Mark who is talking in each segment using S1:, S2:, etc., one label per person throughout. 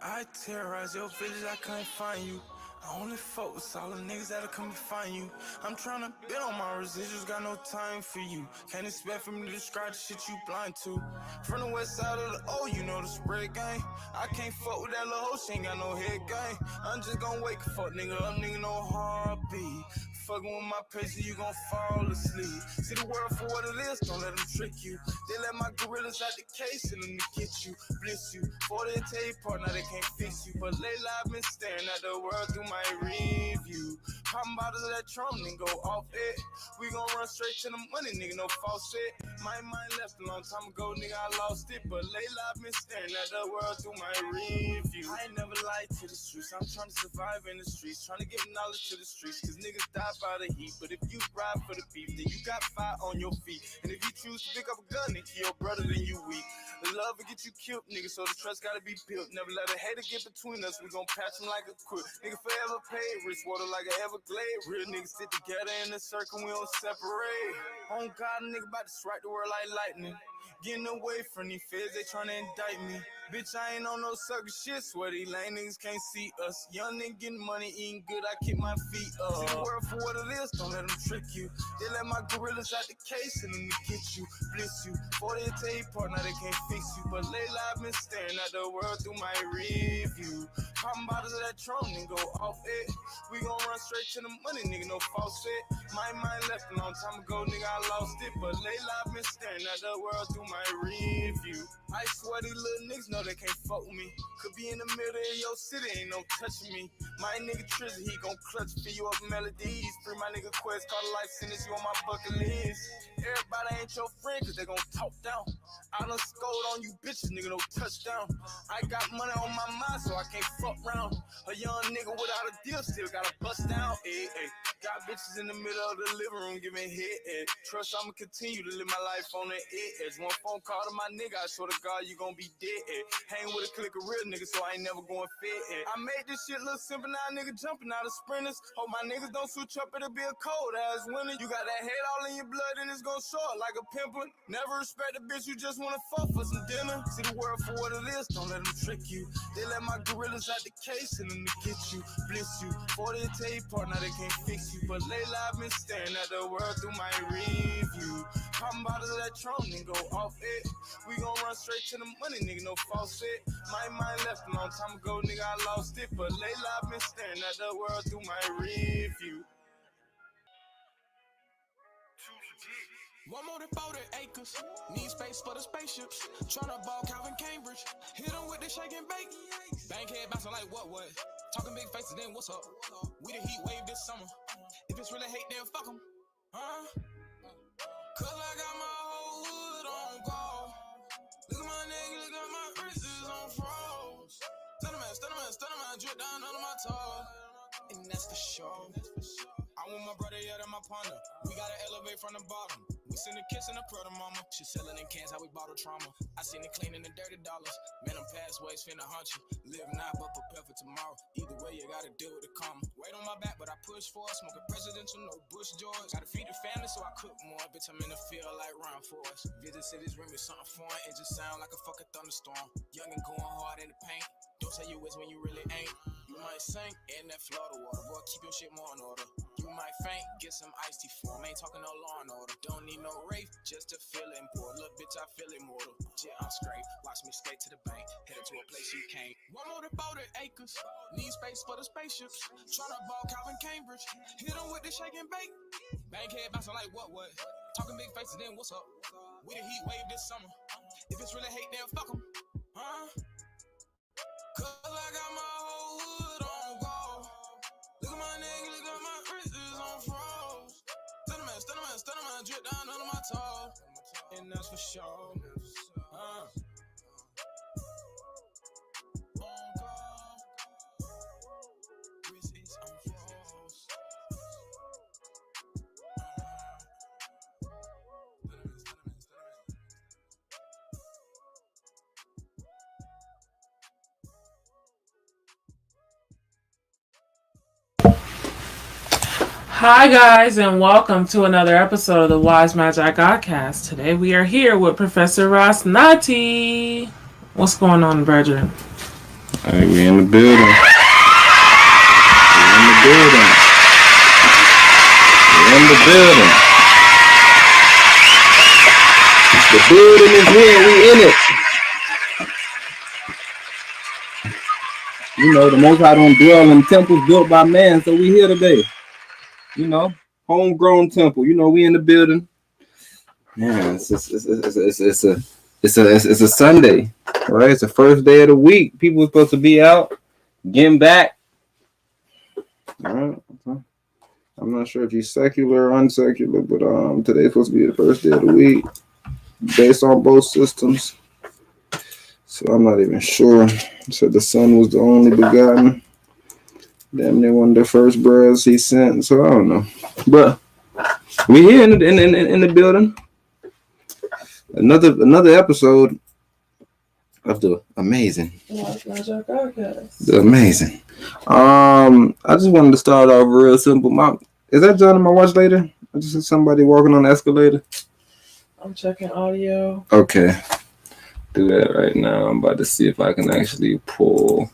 S1: I terrorize your village, I can't find you. I only fuck with solid niggas that'll come and find you. I'm tryna bid on my residuals, got no time for you. Can't expect for me to describe the shit you blind to. From the west side of the O, you know the spread gang. I can't fuck with that little hoe, she ain't got no head gang. I'm just gon' wake a fuck nigga up, nigga, no heartbeat. Fucking with my patient, you gon' fall asleep. See the world for what it is, don't let them trick you. They let my gorillas out the case and them to get you, bliss you. Before they tell you apart, now they can't fix you. But lately I've been staring at the world through my review. Popping bottles of that Trump, then go off it. We gon' run straight to the money, nigga, no false shit. My mind left a long time ago, nigga, I lost it. But lately I've been staring at the world through my review. I ain't never lied to the streets, I'm trying to survive in the streets. Trying to give knowledge to the streets, cause niggas die by the heat. But if you ride for the beef, then you got fire on your feet. And if you choose to pick up a gun and kill your brother, then you weak. The love will get you killed, nigga, so the trust gotta be built. Never let a hater get between us, we gon' patch them like a crook. Nigga forever paid, rich water like an Everglade. Real niggas sit together in a circle, we don't separate. On God, nigga, about to strike the world like lightning. Getting away from these feds, they tryna indict me. Bitch, I ain't on no sucker shit, swear these lame niggas can't see us. Young nigga getting money, eating good, I keep my feet up. See the world for what it is, don't let them trick you. They let my gorillas out the case and them to get you, bliss you. Before they tell you apart, now they can't fix you. But lately I've been staring at the world through my review. Popping bottles of that Trump, then go off it. We gon' run straight to the money, nigga, no false shit. My mind left a long time ago, nigga, I lost it. But lately I've been staring at the world through my review. I swear these little niggas know they can't fuck with me. Could be in the middle of your city, ain't no touching me. My nigga Trizzy, he gon' clutch for you up melodies. Free my nigga Quest, call a life sentence, you on my bucket list. Everybody ain't your friend, cause they gon' talk down. I done scold on you bitches, nigga, no touchdown. I got money on my mind, so I can't fuck round. A young nigga without a deal still gotta bust down, ayy, ayy. Got bitches in the middle of the living room giving head, ayy. Trust I'ma continue to live my life on the edge. One phone call to my nigga, I swear to God, you gon' be dead, ayy. Hang with a clique of real niggas, so I ain't never going fed, ayy. I made this shit look simple, now nigga jumping out of sprinters. Hope my niggas don't switch up, it'll be a cold ass winter. You got that hate all in your blood and it's gon' show up like a pimple. Never respect a bitch, you just wanna fuck for some dinner. See the world for what it is, don't let them trick you. They let my gorillas out the case and them to get you, bliss you. Before they tell you apart, now they can't fix you. But lately I've been staring at the world through my review. Popping bottles of that Trump, then go off it. We gon' run straight to the money, nigga, no false shit. My mind left a long time ago, nigga, I lost it. But lately I've been staring at the world through my review.
S2: One more than 40 acres, need space for the spaceships. Tryna ball Calvin Cambridge, hit him with the shake and bake. Bankhead bouncing like what? Talking big faces, then what's up? We the heat wave this summer. If it's really hate, then fuck them. Cause I got my whole hood on call. Look at my nigga, look at my wrists on froze. Stunner man, drip down under my toe. And that's for sure. I want my brother, yeah, that's my partner. We gotta elevate from the bottom. We send a kiss and a prayer to mama. She selling in cans, how we bottle trauma. I seen it cleaning the dirty dollars. Man, I'm past ways, finna hunt you. Live now, but prepare for tomorrow. Either way, you gotta deal with the karma. Weight on my back, but I push for it. Smoking presidential, no Bush George. Gotta feed the family, so I cook more. Bitch, I'm in the field like Ryan Forrest. Visit cities, ring me something foreign. It just sound like a fucking thunderstorm. Young and going hard in the paint. Don't say you is when you really ain't. You might sink in that Florida water. Boy, keep your shit more in order. You might faint, get some iced tea form. Ain't talking no law and order. Don't need no rape, just to feel important. Look, bitch, I feel immortal. Yeah, I'm straight. Watch me skate to the bank. Headed to a place you can't. One more than 40 acres. Need space for the spaceships. Tryna ball Calvin Cambridge. Hit him with the shake and bake. Bankhead bouncing like what? Talking big faces, then what's up? We the heat wave this summer. If it's really hate, then fuck them. Cause I got my whole hood on call. Look at my nigga, look at my wrists on froze. Stunner man, drip down under my toe. And that's for sure. On call. Wrist is on froze.
S3: Hi guys, and welcome to another episode of the MAGI GODCAST. Today we are here with Professor Ras Natty. What's going on, brethren?
S4: Hey, we in the building. We in the building. We in the building. The building is here. We in it. You know, the Most High don't dwell in temples built by man, so we here today. You know, homegrown temple. You know, we in the building. Yeah, it's a Sunday, right? It's the first day of the week. People are supposed to be out, getting back. All right. I'm not sure if you're secular or unsecular, but today's supposed to be the first day of the week, based on both systems. So I'm not even sure. Said the son was the only begotten. Damn near one of the first brothers he sent. So I don't know. But we here in the building. Another episode of the amazing. The amazing. I just wanted to start off real simple. Is that John on my watch later? I just see somebody walking on the escalator.
S3: I'm checking audio.
S4: Okay. Do that right now. I'm about to see if I can actually pull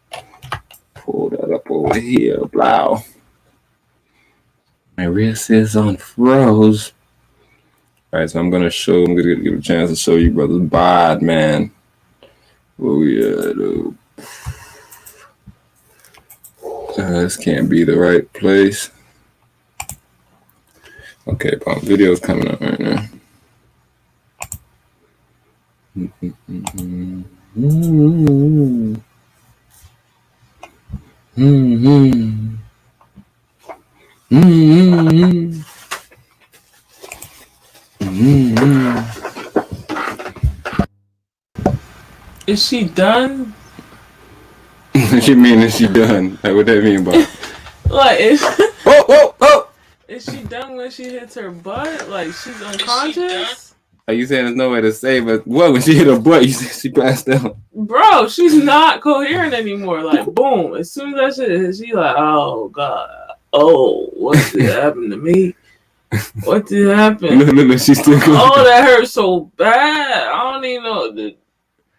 S4: that up over here. Wow. My wrist is on froze. All right, so I'm gonna give a chance to show you brothers bod, man. Where we at? This can't be the right place. Okay, video's coming up right now.
S3: Is she done?
S4: What you mean, is she done? Like, what that mean about?
S3: Like,
S4: Oh!
S3: Is she done when she hits her butt? Like, she's unconscious?
S4: Are you saying there's no way to say, but what, when she hit her butt, you said she passed out?
S3: Bro, she's not coherent anymore. Like, boom. As soon as that shit hit, she like, oh, God. Oh, what did happen to me? What did happen?
S4: No, she's still going.
S3: Oh, that hurt so bad. I don't even know what to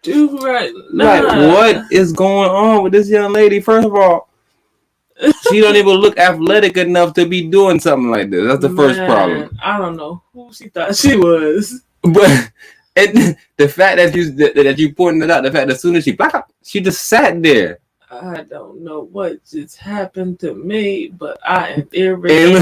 S3: do right now.
S4: Like, what is going on with this young lady? First of all, she don't even look athletic enough to be doing something like this. That's the first problem.
S3: I don't know who she thought she was.
S4: But the fact that you pointed it out, the fact that as soon as she back up, she just sat there.
S3: I don't know what just happened to me, but I am irritated.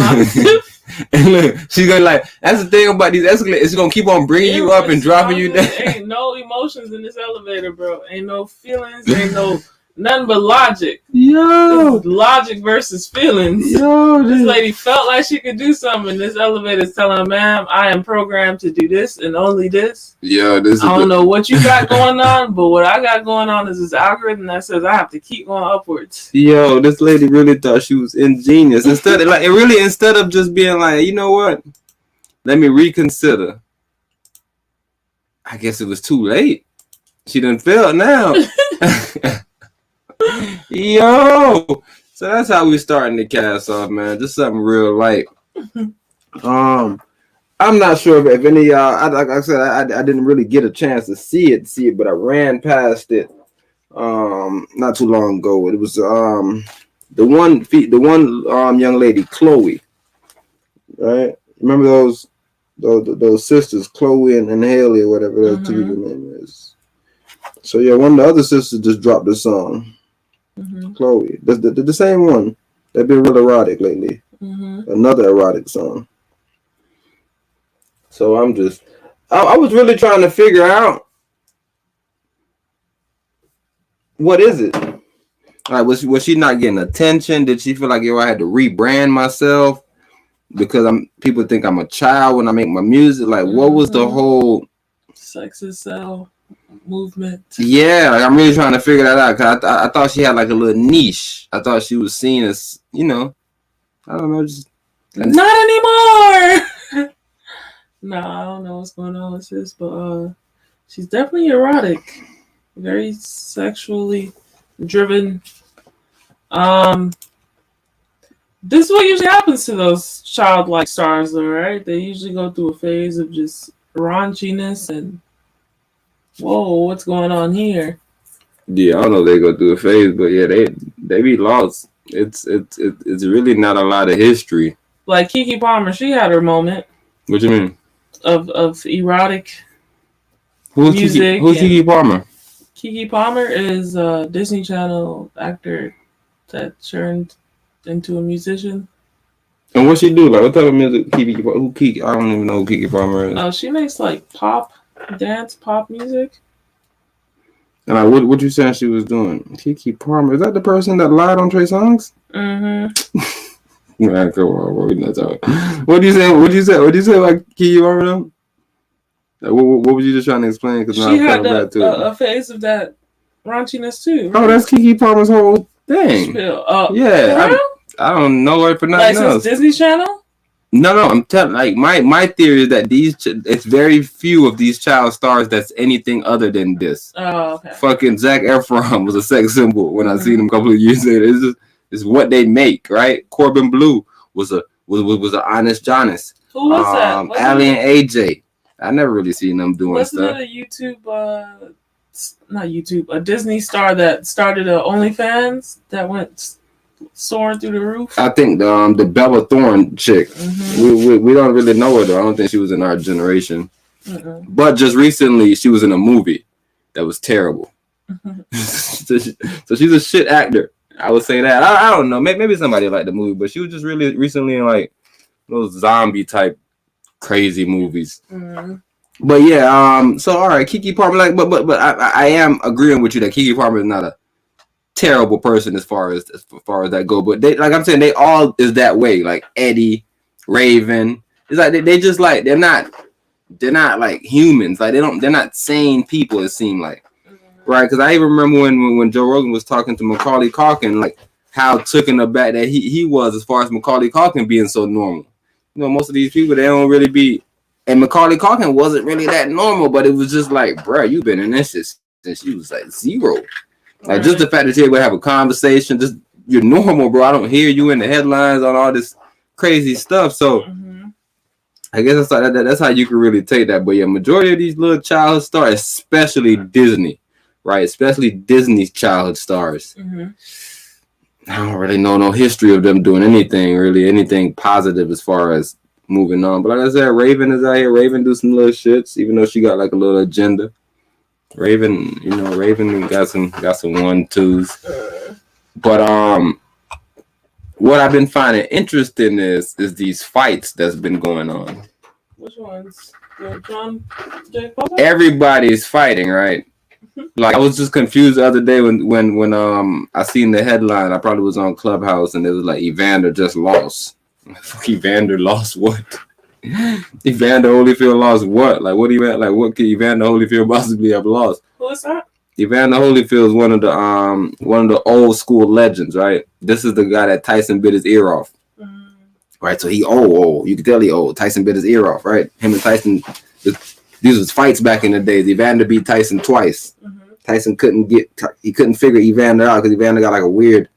S4: And look, she's gonna like. That's the thing about these escalators. It's gonna keep on bringing you up and dropping you down.
S3: Ain't no emotions in this elevator, bro. Ain't no feelings. Ain't no nothing but logic.
S4: Yo,
S3: logic versus feelings.
S4: Yo,
S3: this lady felt like she could do something. This elevator's telling her, ma'am, I am programmed to do this and only this.
S4: Yeah, this.
S3: I don't know what you got going on, but what I got going on is this algorithm that says I have to keep going upwards.
S4: Yo, this lady really thought she was ingenious. Instead of just being like, you know what, let me reconsider. I guess it was too late. She done failed now. Yo, so that's how we starting the cast off, man. Just something real light. I'm not sure if any of y'all. Like I said, I didn't really get a chance to see it, but I ran past it not too long ago. It was the one young lady, Chole, right? Remember those sisters, Chloe and Haley, or whatever their two name is. So yeah, one of the other sisters just dropped a song. Chloe, the same one. They've been real erotic lately. Another erotic song. So I was really trying to figure out, what is it? Like, was she not getting attention? Did she feel like, I had to rebrand myself because people think I'm a child when I make my music? Like, what was the whole
S3: sexist cell movement?
S4: Yeah, like, I'm really trying to figure that out, because I thought she had like a little niche. I thought she was seen as, I don't know, just
S3: not anymore. No, I don't know what's going on with this, but she's definitely erotic, very sexually driven. This is what usually happens to those childlike stars, though, right? They usually go through a phase of just raunchiness and whoa, what's going on here?
S4: Yeah, I don't know if they go through a phase, but yeah, they be lost. It's really not a lot of history.
S3: Like Keke Palmer, she had her moment
S4: What you mean?
S3: of erotic
S4: Who's
S3: music.
S4: Who's Keke Palmer?
S3: Keke Palmer is a Disney Channel actor that turned into a musician.
S4: And what she do? Like, what type of music? Keke? I don't even know who Keke Palmer is.
S3: Oh, she makes like pop music.
S4: And like, what you saying she was doing? Keke Palmer, is that the person that lied on Trey Songz?
S3: Mm-hmm.
S4: Man, come on, bro. Not talking. What do you say? What do you say about Keke Palmer though? Like, what was you just trying to explain? Because
S3: she had a phase of that raunchiness too. Right?
S4: Oh, that's Keke Palmer's whole thing. Yeah, I don't know her for nothing else.
S3: Disney Channel?
S4: No, I'm telling. Like my theory is that it's very few of these child stars that's anything other than this.
S3: Oh, okay.
S4: Fucking Zac Efron was a sex symbol when I seen him a couple of years later. It's what they make, right? Corbin Blue was an honest Jonas.
S3: Who was that?
S4: Allie and AJ. I never really seen them doing stuff.
S3: Wasn't it a YouTube? Not YouTube. A Disney star that started a OnlyFans that went soaring through the roof.
S4: I think the Bella Thorne chick. Mm-hmm. We don't really know her though. I don't think she was in our generation. Mm-mm. But just recently, she was in a movie that was terrible. Mm-hmm. so she's a shit actor. I would say that. I don't know. Maybe somebody liked the movie, but she was just really recently in like those zombie type crazy movies. Mm-hmm. But yeah, so all right, Keke Palmer, like, but I am agreeing with you that Keke Palmer is not a terrible person as far as that go. But they, like I'm saying, they all is that way. Like Eddie, Raven, it's like they just like they're not like humans. Like they're not sane people. It seemed like, right? Because I even remember when Joe Rogan was talking to Macaulay Culkin, like how taken aback that he was as far as Macaulay Culkin being so normal. You know, most of these people, they don't really be, and Macaulay Culkin wasn't really that normal, but it was just like, bro, you've been in this since you was like 0. Like just the fact that you're able to have a conversation, just you're normal, bro. I don't hear you in the headlines on all this crazy stuff. So I guess that's how you can really take that. But yeah, majority of these little childhood stars, especially Disney, right? Especially Disney's childhood stars. I don't really know no history of them doing anything positive as far as moving on. But like I said, Raven is out here. Raven do some little shits, even though she got like a little agenda. Raven got some 1-2s. But what I've been finding interesting is these fights that's been going on.
S3: Which ones? John J. Pope?
S4: Everybody's fighting, right? Like I was just confused the other day when I seen the headline. I probably was on Clubhouse and it was like Evander just lost. Fuck, Evander lost what? Evander Holyfield lost what? Like what what could Evander Holyfield possibly have lost?
S3: Who is that?
S4: Evander Holyfield is one of the old school legends, right? This is the guy that Tyson bit his ear off. Right, so he old. You can tell he old. Tyson bit his ear off, right? Him and Tyson, these was fights back in the days. Evander beat Tyson twice. Tyson couldn't figure Evander out because Evander got like a weird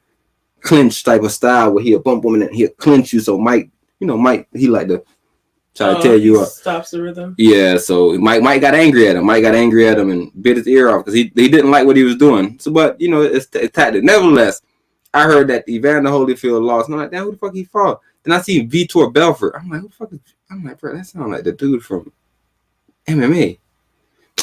S4: clinch type of style where he'll bump him and he'll clinch you. So Mike, he like to try to tear you up.
S3: Stops the rhythm. Yeah,
S4: so Mike got angry at him. Mike got angry at him and bit his ear off because he didn't like what he was doing. So, but it's tactic. Nevertheless, I heard that Evander Holyfield lost. And I'm like, damn, who the fuck he fought? Then I see Vitor Belfort. I'm like, who the fuck is? I'm like, bro, that sounds like the dude from MMA.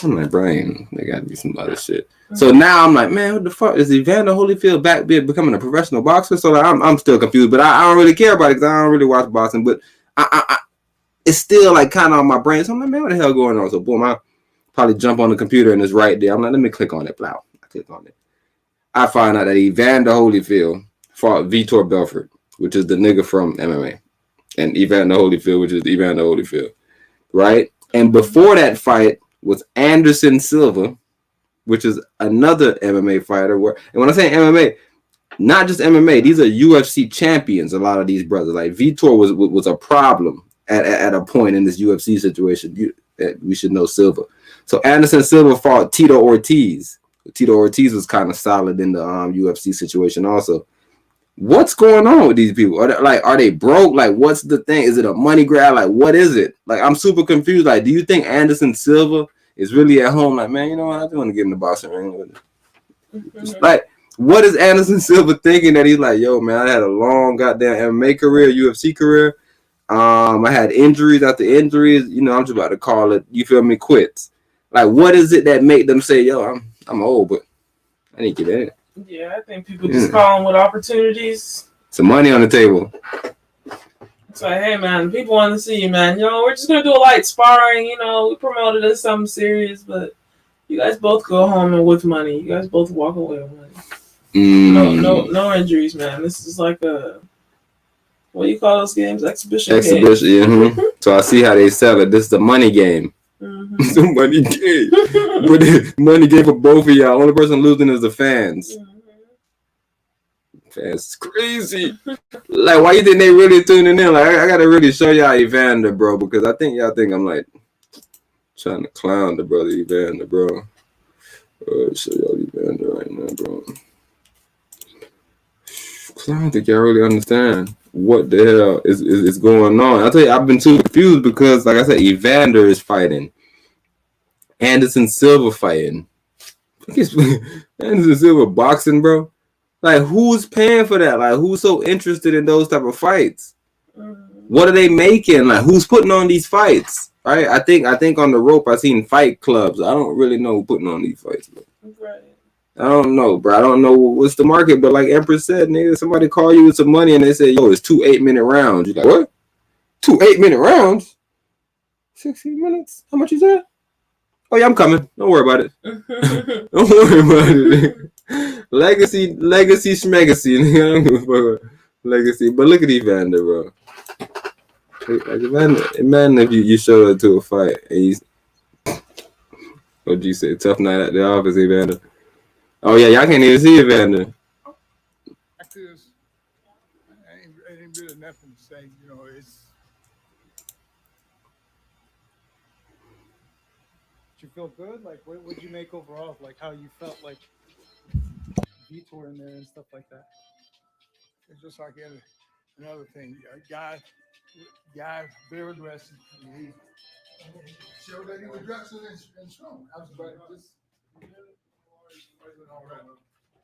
S4: I'm like, Brian, there gotta be some other shit. So now I'm like, man, what the fuck is Evander Holyfield back becoming a professional boxer? So like, I'm still confused, but I don't really care about it because I don't really watch boxing. But I it's still like kind of on my brain. So I'm like, man, what the hell going on? So boom, I probably jump on the computer and it's right there. I'm like, let me click on it. Blow. I click on it. I find out that Evander Holyfield fought Vitor Belfort, which is the nigga from MMA, and Evander Holyfield, which is Evander Holyfield, right? And before that fight was Anderson Silva, which is another MMA fighter. And when I say MMA, not just MMA, these are UFC champions. A lot of these brothers, like Vitor, was a problem at a point in this UFC situation. We should know Silva. So Anderson Silva fought Tito Ortiz. Tito Ortiz was kind of solid in the UFC situation also. What's going on with these people? Are they broke? Like, what's the thing? Is it a money grab? Like, what is it? Like, I'm super confused. Like, do you think Anderson Silva is really at home? Like, man, you know what? I just want to get in the boxing ring with it. Like, what is Anderson Silva thinking that he's like, yo, man, I had a long goddamn MMA career, UFC career. I had injuries after injuries. You know, I'm just about to call it, you feel me, quits. Like, what is it that make them say, yo, I'm old, but I need to get in it?
S3: Yeah, I think people just call them with opportunities.
S4: Some money on the table.
S3: It's like, hey, man, people want to see you, man. You know, we're just going to do a light sparring. You know, we promoted it as something serious, but you guys both go home and with money. You guys both walk away with money. No injuries, man. This is like a, what do you call those games? Exhibition
S4: game. Mm-hmm. So I see how they sell it. This is a money game. Mm-hmm. It's a money game. But the money game for both of y'all. Only person losing is the fans. Mm-hmm. Fans crazy. Like, why you think they really tuning in? Like, I gotta really show y'all Evander, bro, because I think y'all think I'm like trying to clown the brother Evander, bro. Show y'all Evander right now, bro. I don't think y'all really understand what the hell is going on. I'll tell you, I've been too confused because, like I said, Evander is fighting. Anderson Silva fighting. Anderson Silva boxing, bro. Like, who's paying for that? Like, who's so interested in those type of fights? What are they making? Like, who's putting on these fights? Right? I think on the rope I seen fight clubs. I don't really know who putting on these fights, bro. Right. I don't know, bro. I don't know what's the market, but like Empress said, nigga, somebody call you with some money and they say, yo, it's 2 8-minute rounds. You're like, what? 2 8-minute rounds? 16 minutes? How much is that? Oh yeah, I'm coming. Don't worry about it. Don't worry about it. Legacy, schmegacy. Legacy. But look at Evander, bro. Like, imagine if you showed up to a fight and he's, what'd you say? Tough night at the office, Evander. Oh yeah, y'all can't even see Evander.
S5: I ain't really nothing to say. You know, it's. Did you feel good? Like, what would you make overall? Like, how you felt like Vitor in there and stuff like that. It's just like another thing. Guy very aggressive. He showed that he was dressing and strong. I was right.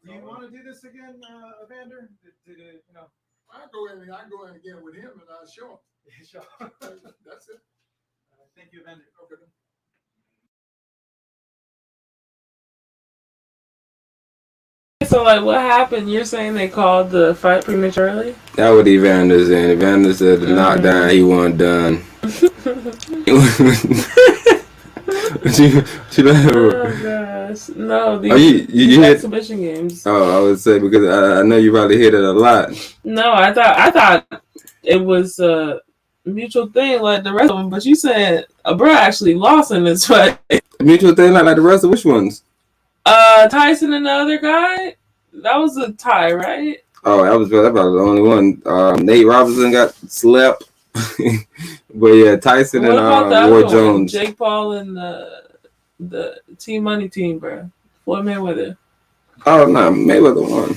S5: Do you want to do this again, Evander? Did it, you know? I go in again with him and I show him. Sure. That's it. Thank you, Evander. Okay.
S3: So, like, what happened? You're saying they called the fight prematurely?
S4: That what Evander said. Evander said the knockdown, he wasn't done.
S3: Oh gosh, no! These exhibition games.
S4: Oh, I would say because I know you probably hear that a lot.
S3: No, I thought it was a mutual thing like the rest of them, but you said a bro actually lost in this fight.
S4: Mutual thing like the rest of which ones?
S3: Tyson and the other guy. That was a tie, right?
S4: Oh, that was probably the only one. Nate Robinson got slept. But yeah, Tyson and Roy Jones.
S3: Jake Paul and the Team Money team, bro. Floyd Mayweather.
S4: Oh no, Mayweather won.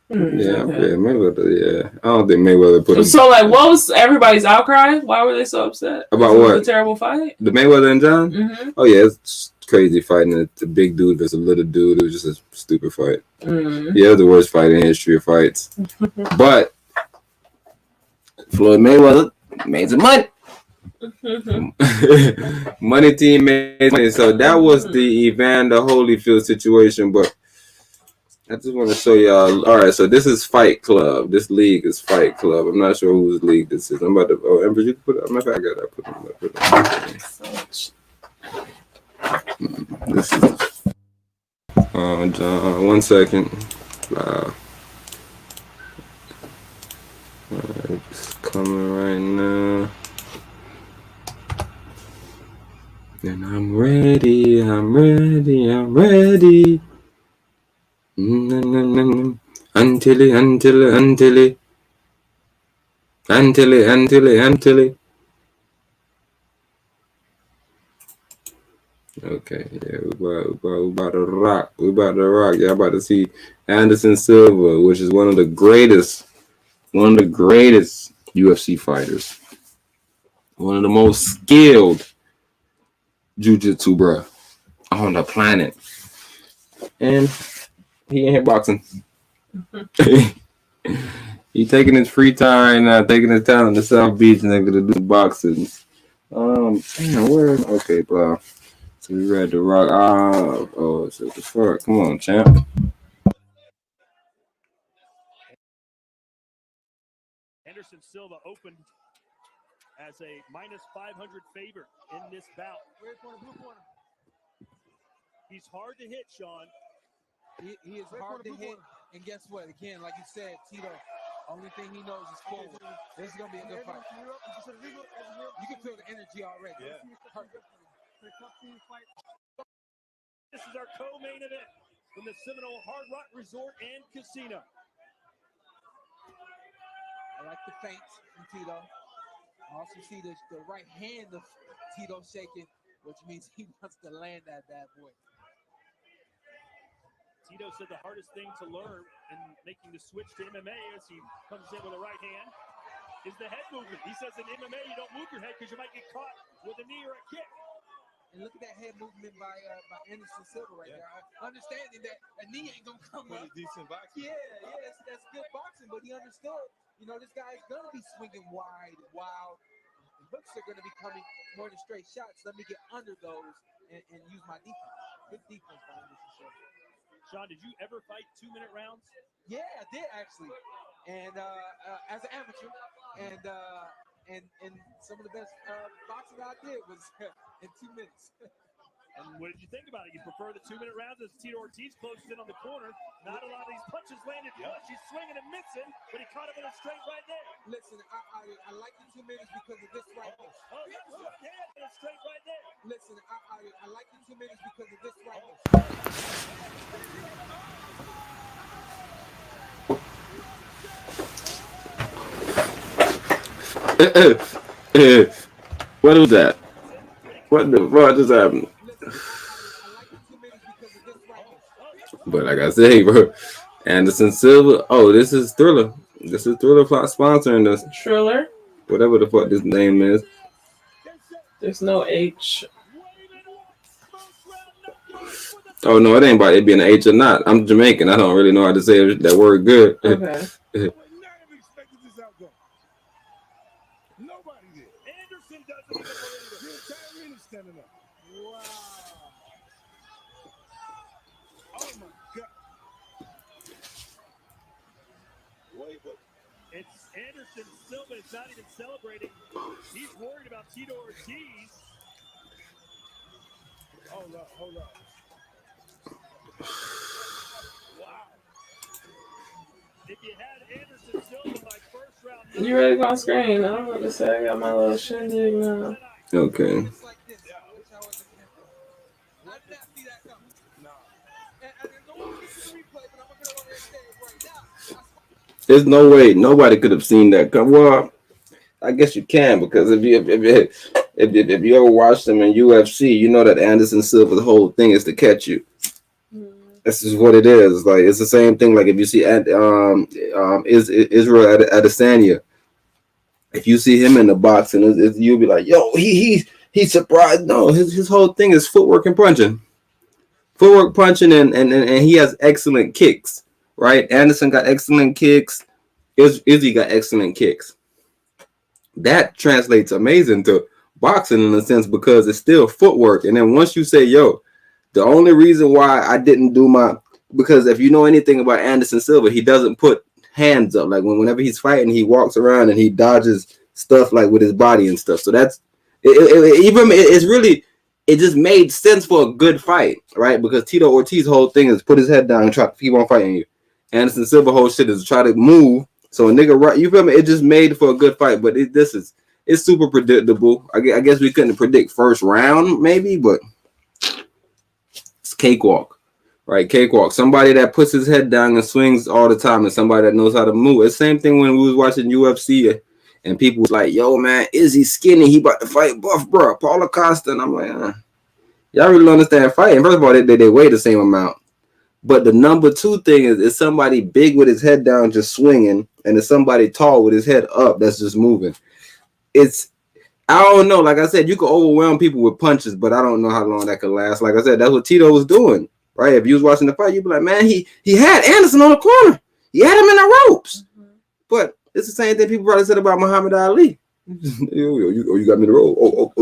S4: Yeah, Mayweather. Yeah, I don't think Mayweather put him.
S3: So, like, what was everybody's outcry? Why were they so upset
S4: about what?
S3: The terrible fight.
S4: The Mayweather and John.
S3: Mm-hmm.
S4: Oh yeah, it's crazy fighting. The big dude versus a little dude. It was just a stupid fight. Mm-hmm. Yeah, it was the worst fight in history of fights. But Floyd Mayweather made some money. Money team made money. So that was the Evander Holyfield situation. But I just want to show y'all. All right, so this is Fight Club. This league is Fight Club. I'm not sure whose league this is. I'm about to. Oh, Empress, you can put it. I got that. Put it. This is. Oh, John. 1 second. Wow. It's coming right now. And I'm ready. Until it. Okay, yeah, we about to rock. Y'all about to see Anderson Silva, which is one of the greatest UFC fighters. One of the most skilled jiu-jitsu, bruh, on the planet. and he in here boxing. He taking his free time, taking his time in the South Beach, and they're gonna do boxing. Damn, where? Okay, bro. So we ready to rock. Oh, so the fuck? Come on, champ.
S6: Anderson Silva opened as a minus 500 favorite in this bout. He's hard to hit, Sean.
S2: He is hard to hit, and guess what? Again, like you said, Tito, only thing he knows is forward. This is going to be a good fight. You can feel the energy already. Yeah.
S6: This is our co-main event from the Seminole Hard Rock Resort and Casino.
S2: I like the feints from Tito. I also see the right hand of Tito shaking, which means he wants to land that bad boy.
S6: Tito said the hardest thing to learn in making the switch to MMA as he comes in with a right hand is the head movement. He says in MMA you don't move your head because you might get caught with a knee or a kick.
S2: And look at that head movement by Anderson Silva right there. Understanding that a knee ain't gonna come up.
S7: Decent boxing.
S2: Yeah, that's good boxing. But he understood, this guy is gonna be swinging wide, wild. The hooks are gonna be coming more than straight shots. Let me get under those and use my defense. Good defense by Anderson Silva.
S6: Sean, did you ever fight 2-minute rounds?
S2: Yeah, I did actually, and as an amateur, and some of the best boxing I did was in 2 minutes.
S6: And what did you think about it? You prefer the 2-minute rounds as Tito Ortiz closed in on the corner. Not a lot of these punches landed flush. He's swinging and missing, but he caught him in a straight right there.
S2: Listen, I like the 2 minutes because of this right there.
S6: Oh, that was a hand in a straight right there.
S2: Listen, I like the 2 minutes because of this right there.
S4: What was that? What the fuck just happened? But like I said, bro, Anderson Silva. Oh, this is Thriller. This is Thriller sponsoring this.
S3: Triller?
S4: Whatever the fuck this name is.
S3: There's no H.
S4: Oh no, it ain't about it being an H or not. I'm Jamaican. I don't really know how to say that word good.
S3: Okay.
S6: Nobody did. Anderson doesn't even believe it. The entire arena standing up. Wow. Oh my God. Wait. It's Anderson Silva is not even celebrating. He's worried about Tito Ortiz. Hold up. Wow. If you had Anderson Silva my first round.
S3: You ready to go on screen? I don't know what to say. I got my little shindig now.
S4: Okay. There's no way nobody could have seen that. Well, I guess you can because if you ever watch them in UFC, you know that Anderson Silva's whole thing is to catch you. This is what it is. Like it's the same thing. Like if you see Israel Adesanya, if you see him in the boxing, you'll be like, yo, he's surprised. No, his whole thing is footwork and punching, and he has excellent kicks. Right, Anderson got excellent kicks. Izzy got excellent kicks. That translates amazing to boxing in a sense because it's still footwork. And then once you say, yo, the only reason why I didn't do because if you know anything about Anderson Silva, he doesn't put hands up. Like whenever he's fighting, he walks around and he dodges stuff like with his body and stuff. So that's it just made sense for a good fight, right? Because Tito Ortiz's whole thing is put his head down and try to keep on fighting you. Anderson Silva whole shit is try to move. So a nigga, right? You feel me? It just made for a good fight, but it's super predictable. I guess we couldn't predict first round, maybe, but it's cakewalk, right? Cakewalk. Somebody that puts his head down and swings all the time, and somebody that knows how to move. It's the same thing when we was watching UFC, and people was like, "Yo, man, is he skinny? He about to fight Buff, bro, Paulo Costa." And I'm like, y'all really don't understand fighting. First of all, they weigh the same amount. But the number two thing is somebody big with his head down just swinging, and it's somebody tall with his head up that's just moving. I don't know. Like I said, you can overwhelm people with punches, but I don't know how long that could last. Like I said, that's what Tito was doing. right? If you was watching the fight, you'd be like, man, he had Anderson on the corner. He had him in the ropes. Mm-hmm. But it's the same thing people probably said about Muhammad Ali. You got me in the rope.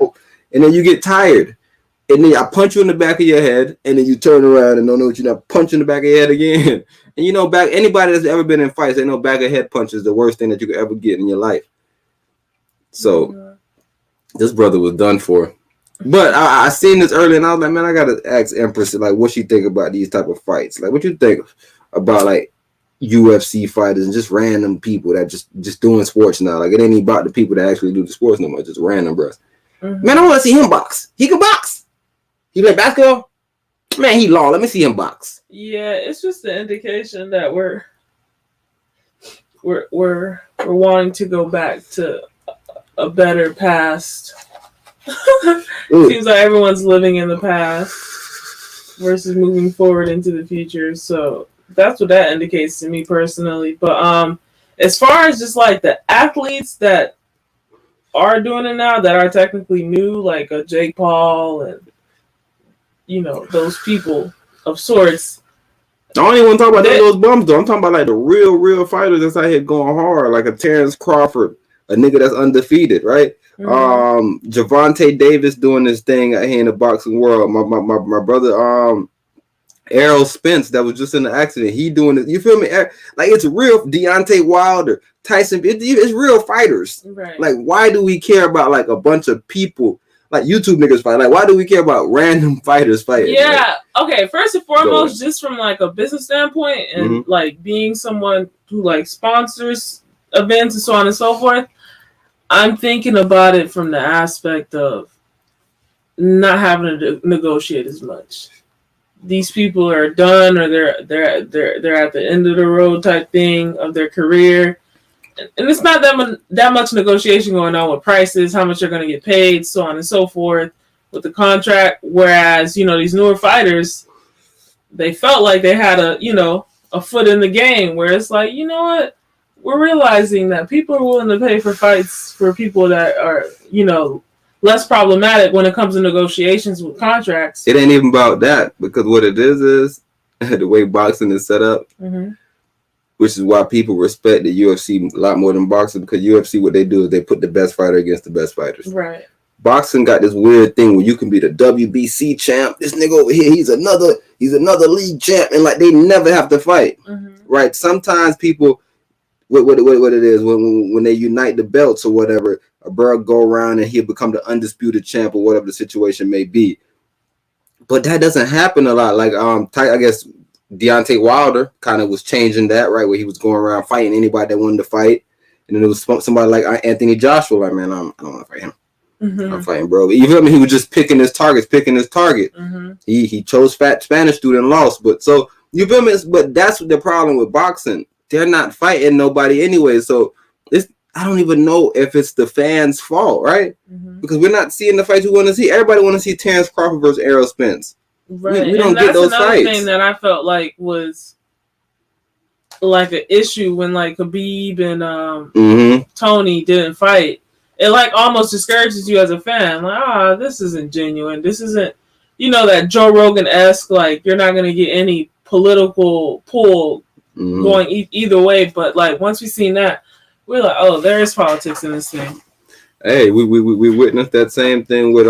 S4: Oh. And then you get tired. And then I punch you in the back of your head, and then you turn around and don't know what you're not punching the back of your head again. And you know, anybody that's ever been in fights, they know back of head punch is the worst thing that you could ever get in your life. So this brother was done for. But I seen this early, and I was like, man, I gotta ask Empress like what she think about these type of fights. Like, what you think about like UFC fighters and just random people that just doing sports now? Like, it ain't even about the people that actually do the sports no more, just random bros. Mm-hmm. Man, I want to see him box. He can box. He play basketball? Man, he long. Let me see him box.
S3: Yeah, it's just the indication that we're wanting to go back to a better past. Seems like everyone's living in the past versus moving forward into the future. So that's what that indicates to me personally. But as far as just like the athletes that are doing it now that are technically new, like a Jake Paul and you know, those people of sorts.
S4: I don't even want to talk about those bums, though. I'm talking about like the real fighters that's out here going hard, like a Terrence Crawford, a nigga that's undefeated, right? Mm-hmm. Gervonta Davis doing this thing out here in the boxing world. My brother, Errol Spence, that was just in the accident. He doing it. You feel me? Like it's real. Deontay Wilder, Tyson. It's real fighters.
S3: Right.
S4: Like, why do we care about like a bunch of people? Like YouTube niggas fight. Like, why do we care about random fighters fighting?
S3: Yeah. Like, okay. First and foremost, just from like a business standpoint and like being someone who like sponsors events and so on and so forth, I'm thinking about it from the aspect of not having to negotiate as much. These people are done, or they're at the end of the road type thing of their career. And it's not that much negotiation going on with prices, how much they're going to get paid, so on and so forth with the contract. Whereas, you know, these newer fighters, they felt like they had a foot in the game where it's like, you know what? We're realizing that people are willing to pay for fights for people that are, you know, less problematic when it comes to negotiations with contracts.
S4: It ain't even about that, because what it is the way boxing is set up. Mm-hmm. Which is why people respect the UFC a lot more than boxing, because UFC, what they do is they put the best fighter against the best fighters.
S3: Right.
S4: Boxing got this weird thing where you can be the WBC champ. This nigga over here, he's another league champ, and like they never have to fight. Mm-hmm. Right. Sometimes people, what it is when they unite the belts or whatever, a bro go around and he'll become the undisputed champ or whatever the situation may be. But that doesn't happen a lot. Like I guess Deontay Wilder kind of was changing that, right, where he was going around fighting anybody that wanted to fight, and then there was somebody like Anthony Joshua, like, man, I don't want to fight him. Mm-hmm. I'm fighting, bro. You feel me? He was just picking his target. Mm-hmm. He chose fat Spanish dude and lost, but so you feel me? But that's the problem with boxing. They're not fighting nobody anyway, so I don't even know if it's the fans' fault, right? Mm-hmm. Because we're not seeing the fights we want to see. Everybody want to see Terrence Crawford versus Errol Spence.
S3: Right.
S4: We don't get those fights.
S3: Thing that I felt like was like an issue when like Khabib and Tony didn't fight. It like almost discourages you as a fan. Like, this isn't genuine. This isn't, you know, that Joe Rogan-esque, like you're not gonna get any political pull going either way. But like once we seen that, we're like, oh, there is politics in this thing.
S4: Hey, we witnessed that same thing with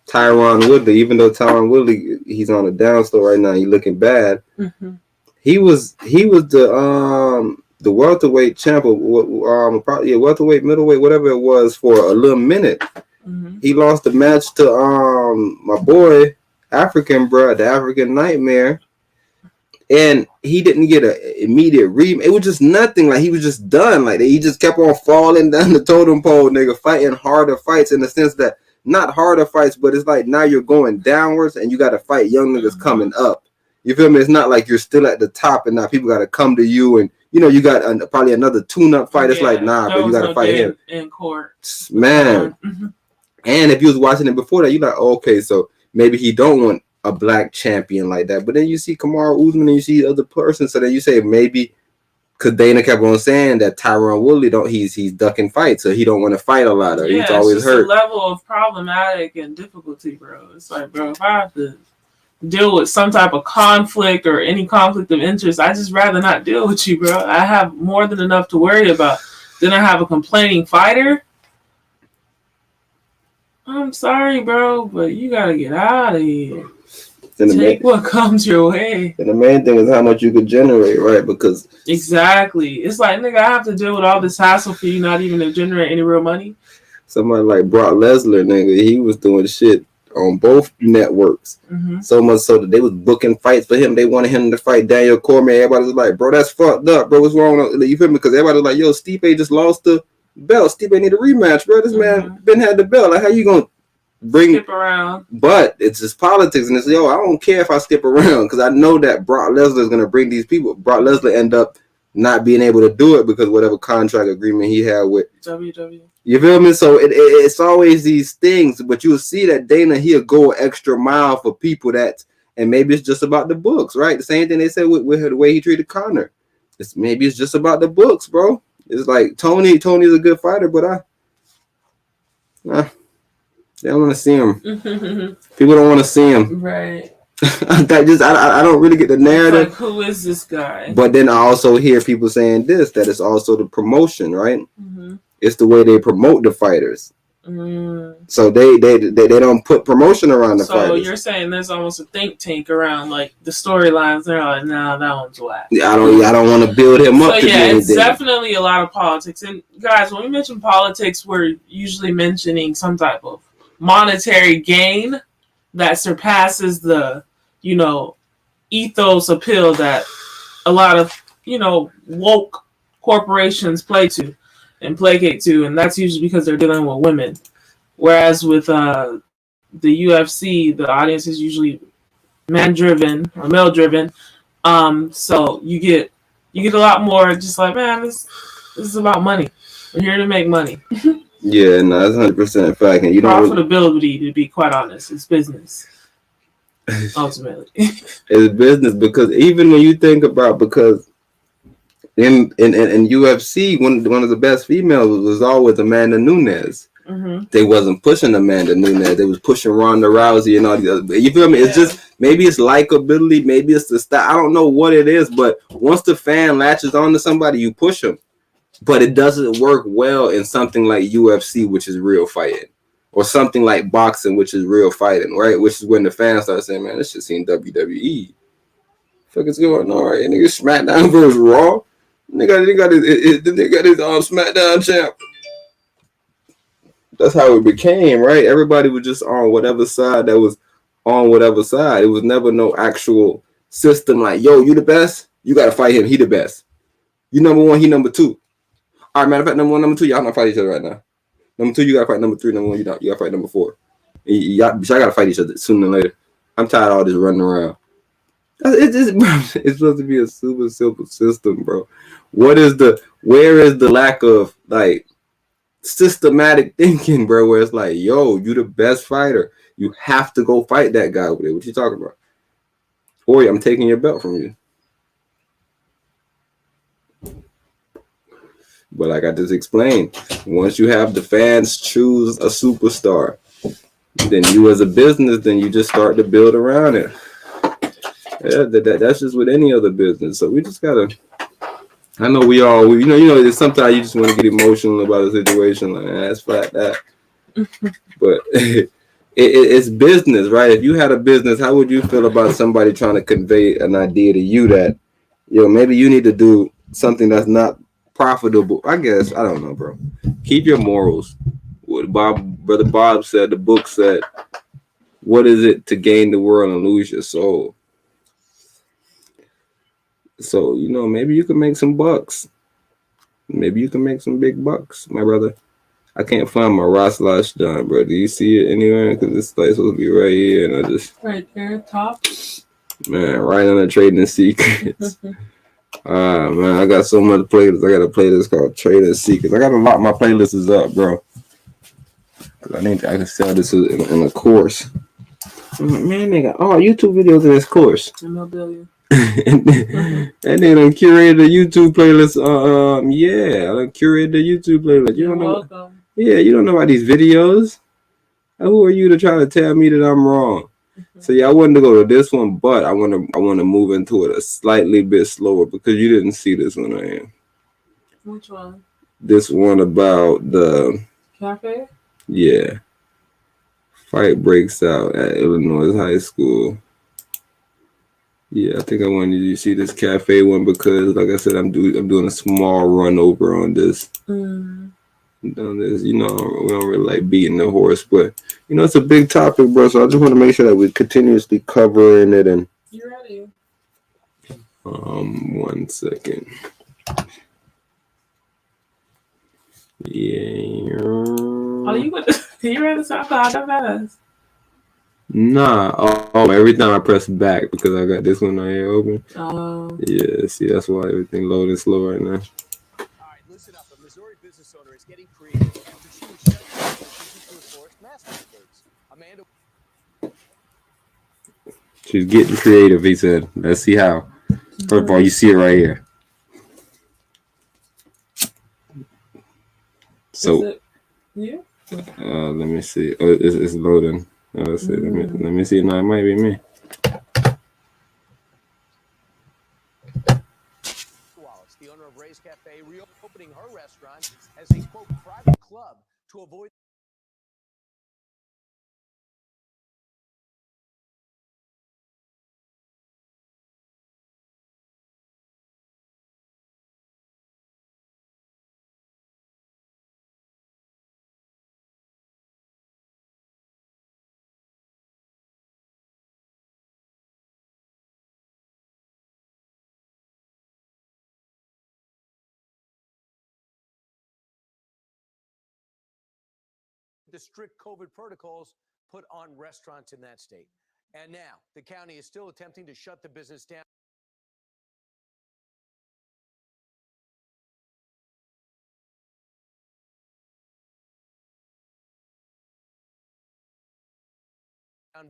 S4: Tyron Woodley. Even though Tyron Woodley, he's on a down slow right now, he's looking bad. Mm-hmm. He was the welterweight champ, probably welterweight, middleweight, whatever it was, for a little minute. Mm-hmm. He lost the match to my boy African, bro, the African Nightmare, and he didn't get an immediate rematch. It was just nothing. Like he was just done. Like he just kept on falling down the totem pole, nigga, fighting harder fights in the sense that not harder fights, but it's like now you're going downwards and you got to fight young niggas coming up. You feel me? It's not like you're still at the top and now people got to come to you and, you know, you got probably another tune-up fight. It's like, nah, but you got to fight him.
S3: In court.
S4: Man. Mm-hmm. And if you was watching it before that, you're like, oh, okay, so maybe he don't want a black champion like that. But then you see Kamaru Usman and you see other person. So then you say maybe, because Dana kept on saying that Tyron Woodley he's ducking fights, so he don't want to fight a lot. Or he's always hurt.
S3: The level of problematic and difficulty, bro. It's like, bro, if I have to deal with some type of conflict or any conflict of interest, I just rather not deal with you, bro. I have more than enough to worry about. Then I have a complaining fighter. I'm sorry, bro, but you gotta get out of here. Take what comes your way.
S4: And the main thing is how much you could generate, right? Because
S3: exactly, it's like, nigga, I have to deal with all this hassle for you not even to generate any real money.
S4: Somebody like Brock Lesnar, nigga, he was doing shit on both networks. So much so that they was booking fights for him. They wanted him to fight Daniel Cormier. Everybody was like, bro, that's fucked up, bro. What's wrong? You feel me? Because everybody was like, yo, Stipe just lost the belt. Stipe need a rematch, bro. This man been had the belt. Like, how you gonna skip
S3: around?
S4: But it's just politics, and it's, yo, I don't care if I skip around because I know that Brock Lesnar is gonna bring these people. Brock Lesnar end up not being able to do it because whatever contract agreement he had with
S3: WWE.
S4: You feel me? So it's always these things, but you'll see that Dana, he'll go an extra mile for people that, and maybe it's just about the books, right? The same thing they said with the way he treated Conor. Maybe it's just about the books, bro. It's like Tony's a good fighter, but they don't want to see him. People don't want to see him.
S3: Right.
S4: I don't really get the narrative.
S3: It's like, who is this guy?
S4: But then I also hear people saying this, that it's also the promotion, right? It's the way they promote the fighters. So they don't put promotion around the fighters.
S3: So you're saying there's almost a think tank around like the storylines. They're like, nah, that one's whack.
S4: Yeah, I don't want to build him up.
S3: So yeah, it's definitely a lot of politics. And guys, when we mention politics, we're usually mentioning some type of monetary gain that surpasses the, ethos appeal that a lot of, woke corporations play to and placate to, and that's usually because they're dealing with women. Whereas with the UFC, the audience is usually man-driven or male-driven. So you get a lot more just like, man, this is about money. We're here to make money.
S4: Yeah, no, that's 100% fact. And
S3: profitability, to be quite honest, it's business. Ultimately,
S4: it's business, because even when you think about, because in UFC, one of the best females was always Amanda Nunes. They wasn't pushing Amanda Nunes. They was pushing Ronda Rousey and all the other. You feel me? It's just, maybe it's likability, maybe it's the style. I don't know what it is, but once the fan latches on to somebody, you push them. But it doesn't work well in something like UFC, which is real fighting, or something like boxing, which is real fighting, right? Which is when the fans start saying, man, this shit seen WWE. Fuck is going on, right? Nigga, SmackDown versus Raw. Nigga got his SmackDown champ. That's how it became, right? Everybody was just on whatever side that was on whatever side. It was never no actual system like, yo, you the best? You got to fight him. He the best. You number one, he number two. All right, matter of fact, number one, number two, y'all not fight each other right now. Number two, you got to fight number three. Number one, you got to fight number four. Y'all got to fight each other sooner than later. I'm tired of all this running around. It's supposed to be a super simple system, bro. Where is the lack of, like, systematic thinking, bro, where it's like, yo, you the best fighter. You have to go fight that guy over there. What you talking about? Or I'm taking your belt from you. But like I just explained, once you have the fans choose a superstar, then you as a business, then you just start to build around it. Yeah, that's just with any other business. So we just gotta, I know sometimes you just want to get emotional about a situation, like, that's flat that. But it's business, right? If you had a business, how would you feel about somebody trying to convey an idea to you that, maybe you need to do something that's not profitable? I guess, I don't know, bro. Keep your morals. What Brother Bob said, the book said, what is it to gain the world and lose your soul? So, maybe you can make some bucks. Maybe you can make some big bucks, my brother. I can't find my Ras Natty done, bro. Do you see it anywhere? Because it's like supposed to be right here, and I just
S3: right there, top.
S4: Man, right on the Trading Secrets. Man, I got so much playlists. I got a playlist called Trading Secrets. I got to lock my playlists up, bro. I can sell this in a course. Man, nigga, YouTube videos in this course.
S3: MLW.
S4: And then I curated the YouTube playlist. I curated the YouTube playlist. You don't know.
S3: Welcome.
S4: Yeah, you don't know about these videos. Who are you to try to tell me that I'm wrong? So yeah, I wanted to go to this one, but I want to move into it a slightly bit slower because you didn't see this one. I am.
S3: Which one?
S4: This one about the
S3: Café?
S4: Yeah. Fight breaks out at Illinois high school. Yeah, I think I wanted you to see this Café one because, like I said, I'm doing a small run over on this. On this, we don't really like beating the horse, but it's a big topic, bro. So I just want to make sure that we continuously covering it. And
S3: you ready?
S4: 1 second. Yeah.
S3: Oh, you ready to talk about that fast?
S4: Nah. Oh, every time I press back because I got this one right here open.
S3: Oh.
S4: Yeah, see, that's why everything loading slow right now.
S7: All right, listen up. A Missouri business owner is getting creative after she was shut down for refusing to enforce mask mandates. Amanda.
S4: She's getting creative, he said. Let's see how. First of all, you see it right here. So,
S3: yeah.
S4: Let me see. Oh, it's loading. Let's see. Let me see. No, it might be me.
S7: Wallace, the owner of Ray's Café, reopening her restaurant as a quote private club to avoid the strict COVID protocols put on restaurants in that state. And now the county is still attempting to shut the business down.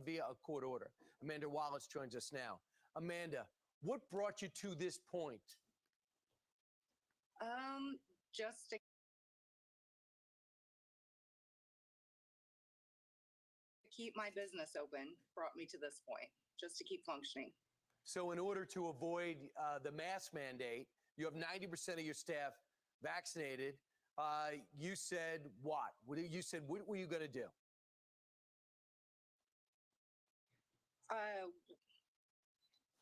S7: Via a court order. Amanda Wallace joins us now. Amanda, what brought you to this point?
S8: Just to keep my business open brought me to this point, just to keep functioning.
S7: So in order to avoid the mask mandate, you have 90% of your staff vaccinated. You said what? What were you going to do?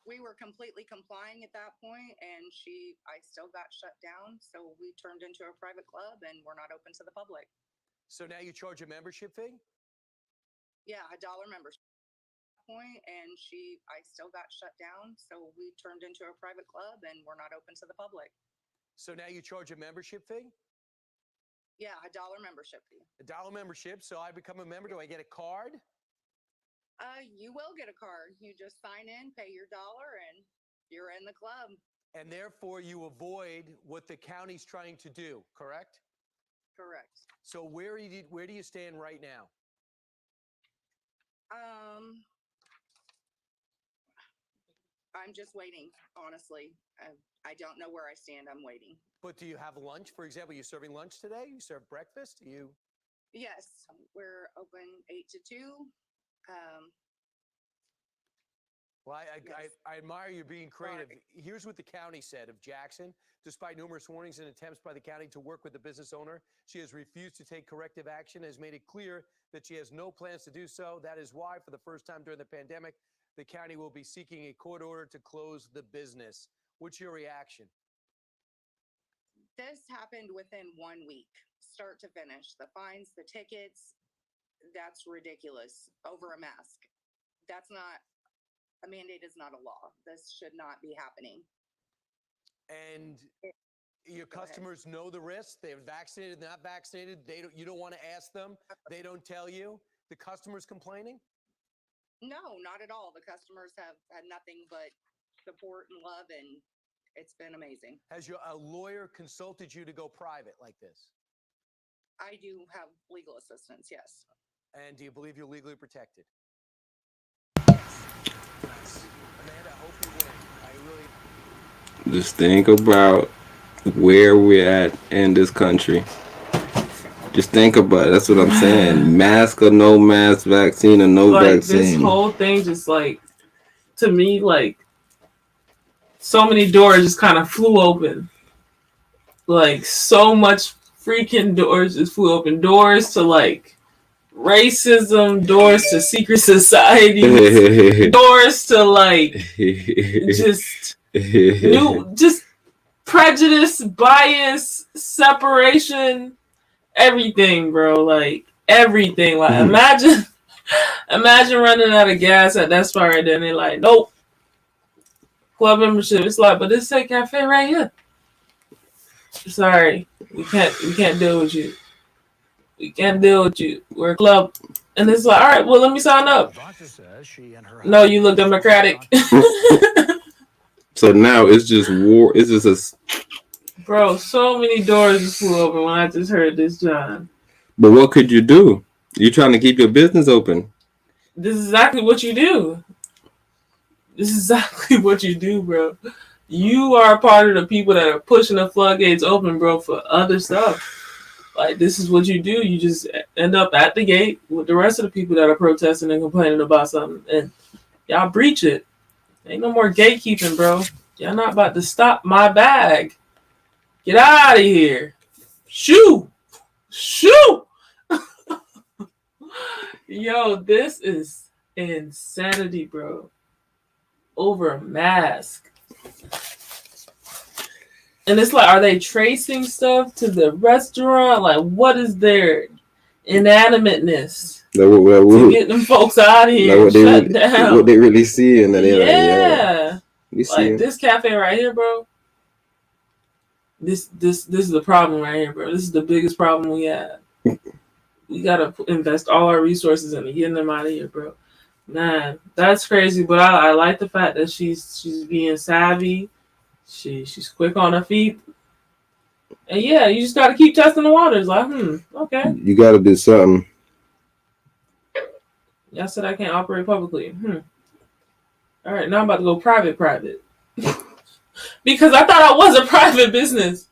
S8: We were completely complying at that point, and I still got shut down. So we turned into a private club, and we're not open to the public.
S7: So now you charge a membership fee?
S8: Yeah, $1 membership point, and I still got shut down. So we turned into a private club, and we're not open to the public.
S7: So now you charge a membership fee?
S8: Yeah, $1 membership fee.
S7: $1 membership. So I become a member. Do I get a card?
S8: You will get a card. You just sign in, pay your $1, and you're in the club.
S7: And therefore, you avoid what the county's trying to do, correct?
S8: Correct.
S7: So where do you stand right now?
S8: I'm just waiting, honestly. I don't know where I stand. I'm waiting.
S7: But do you have lunch? For example, you serving lunch today? You serve breakfast?
S8: Yes, we're open 8 to 2.
S7: Well,
S8: Yes.
S7: I admire you being creative. Here's what the county said of Jackson. Despite numerous warnings and attempts by the county to work with the business owner, she has refused to take corrective action, has made it clear that she has no plans to do so. That is why, for the first time during the pandemic, the county will be seeking a court order to close the business. What's your reaction?
S8: This happened within 1 week, start to finish. The fines, the tickets, that's ridiculous. Over a mask. A mandate is not a law. This should not be happening.
S7: And your customers know the risks. They're vaccinated, not vaccinated. You don't want to ask them. They don't tell you. The customers complaining?
S8: No, not at all. The customers have had nothing but support and love, and it's been amazing.
S7: Has a lawyer consulted you to go private like this?
S8: I do have legal assistance, yes.
S7: And do you believe you're legally protected? Amanda, I hope you win. I really...
S4: Just think about where we're at in this country. Just think about it. That's what I'm saying. Mask or no mask, vaccine or no
S3: Like
S4: vaccine.
S3: this whole thing just like, to me, like so many doors just kind of flew open. Like so much freaking doors just flew open. Doors to like racism, doors to secret societies, doors to like just just prejudice, bias, separation, everything, bro. Like everything. Like imagine running out of gas at that spot right there, and they're like, nope, club membership. It's like, but this say Café right here. Sorry, we can't deal with you. We can't deal with you. We're a club. And it's like, all right, well, let me sign up. No, you look Democratic.
S4: So now it's just war. It's just
S3: Bro, so many doors just flew open when I just heard this, John.
S4: But what could you do? You're trying to keep your business open.
S3: This is exactly what you do. This is exactly what you do, bro. You are part of the people that are pushing the floodgates open, bro, for other stuff. Like, this is what you do. You just end up at the gate with the rest of the people that are protesting and complaining about something. And y'all breach it. Ain't no more gatekeeping, bro. Y'all not about to stop my bag. Get out of here. Shoo! Shoo! Yo, this is insanity, bro. Over a mask. And it's like, are they tracing stuff to the restaurant? Like, what is their inanimateness to get them folks out of here? Shut down.
S4: What they really see, and then
S3: yeah.
S4: Like
S3: this cafe right here, bro. This is the problem right here, bro. This is the biggest problem we have. We gotta invest all our resources into getting them out of here, bro. Man, that's crazy. But I like the fact that she's being savvy. She's quick on her feet. And yeah, you just gotta keep testing the waters. Like, okay.
S4: You gotta do something.
S3: Y'all said I can't operate publicly. All right, now I'm about to go private. Because I thought I was a private business.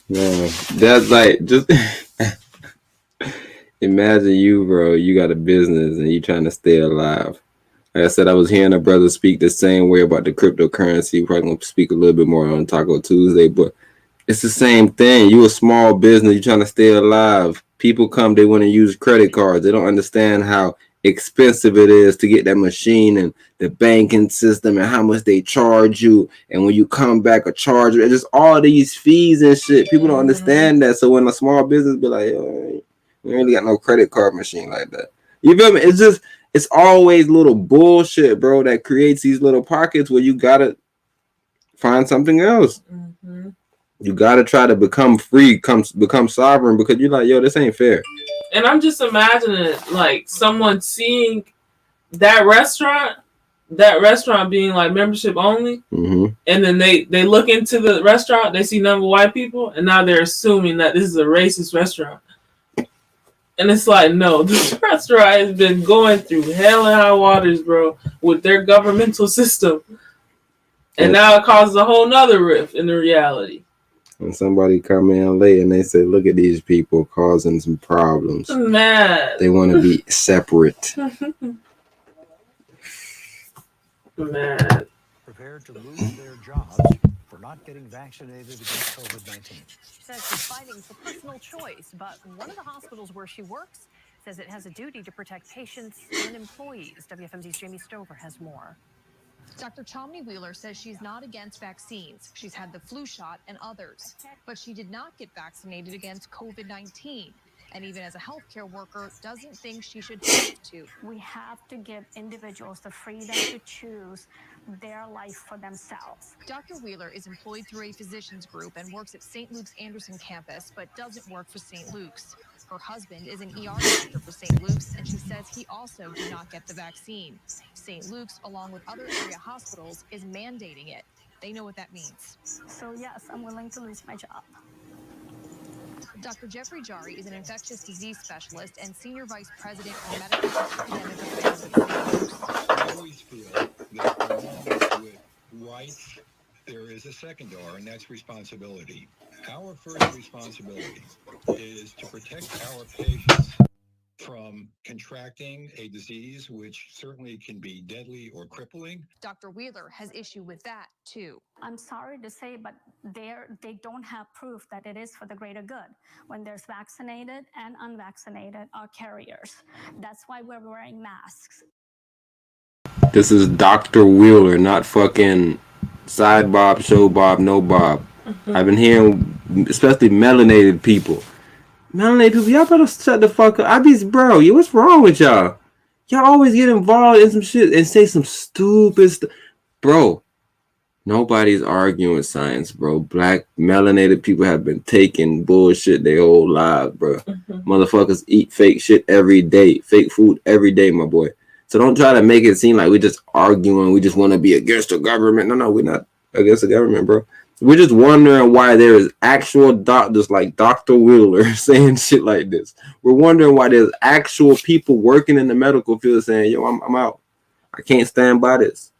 S4: Yeah, that's like, just imagine you, bro. You got a business and you trying to stay alive. Like I said, I was hearing a brother speak the same way about the cryptocurrency. We're probably going to speak a little bit more on Taco Tuesday, but it's the same thing. You a small business, you're trying to stay alive. People come, they want to use credit cards. They don't understand how expensive it is to get that machine and the banking system and how much they charge you. And when you come back, a charge, just all these fees and shit. People don't understand that. So when a small business be like, yo, we really got no credit card machine like that. You feel me? It's always little bullshit, bro, that creates these little pockets where you gotta find something else. Mm-hmm. You gotta try to become free, become sovereign, because you're like, yo, this ain't fair.
S3: And I'm just imagining it, like someone seeing that restaurant being like membership only,
S4: mm-hmm.
S3: and then they look into the restaurant, they see number white people, and now they're assuming that this is a racist restaurant. And it's like, no, this restaurant has been going through hell and high waters, bro, with their governmental system. And now it causes a whole nother rift in the reality.
S4: When somebody come in late and they say, look at these people causing some problems.
S3: Man.
S4: They want to be separate.
S3: Man.
S9: Prepared to lose their jobs for not getting vaccinated against COVID-19.
S10: She says she's fighting for personal choice, but one of the hospitals where she works says it has a duty to protect patients and employees. WFMZ's Jamie Stover has more.
S11: Dr. Chomney Wheeler says she's not against vaccines. She's had the flu shot and others, but she did not get vaccinated against COVID-19. And even as a healthcare worker, doesn't think she should have to.
S12: We have to give individuals the freedom to choose their life for themselves.
S11: Dr. Wheeler is employed through a physicians group and works at St. Luke's Anderson campus, but doesn't work for St. Luke's. Her husband is an ER doctor for St. Luke's, and she says he also did not get the vaccine. St. Luke's, along with other area hospitals, is mandating it. They know what that means.
S12: So yes, I'm willing to lose my job.
S11: Dr. Jeffrey Jari is an infectious disease specialist and senior vice president for medical and academic affairs at St. Luke's.
S13: I always feel that along with rights, there is a second R, and that's responsibility.
S9: Our first responsibility is to protect our patients from contracting a disease which certainly can be deadly or crippling.
S11: Dr. Wheeler has issue with that, too.
S12: I'm sorry to say, but they don't have proof that it is for the greater good when there's vaccinated and unvaccinated are carriers. That's why we're wearing masks.
S4: This is Dr. Wheeler, not fucking side Bob, show Bob, no Bob. I've been hearing, especially melanated people. Melanated people, y'all better shut the fuck up. Bro, what's wrong with y'all? Y'all always get involved in some shit and say some stupid stuff. Bro, nobody's arguing with science, bro. Black melanated people have been taking bullshit their whole lives, bro. Motherfuckers eat fake shit every day. Fake food every day, my boy. So don't try to make it seem like we're just arguing. We just want to be against the government. No, we're not against the government, bro. We're just wondering why there is actual doctors like Dr. Wheeler saying shit like this. We're wondering why there's actual people working in the medical field saying, yo, I'm out. I can't stand by this.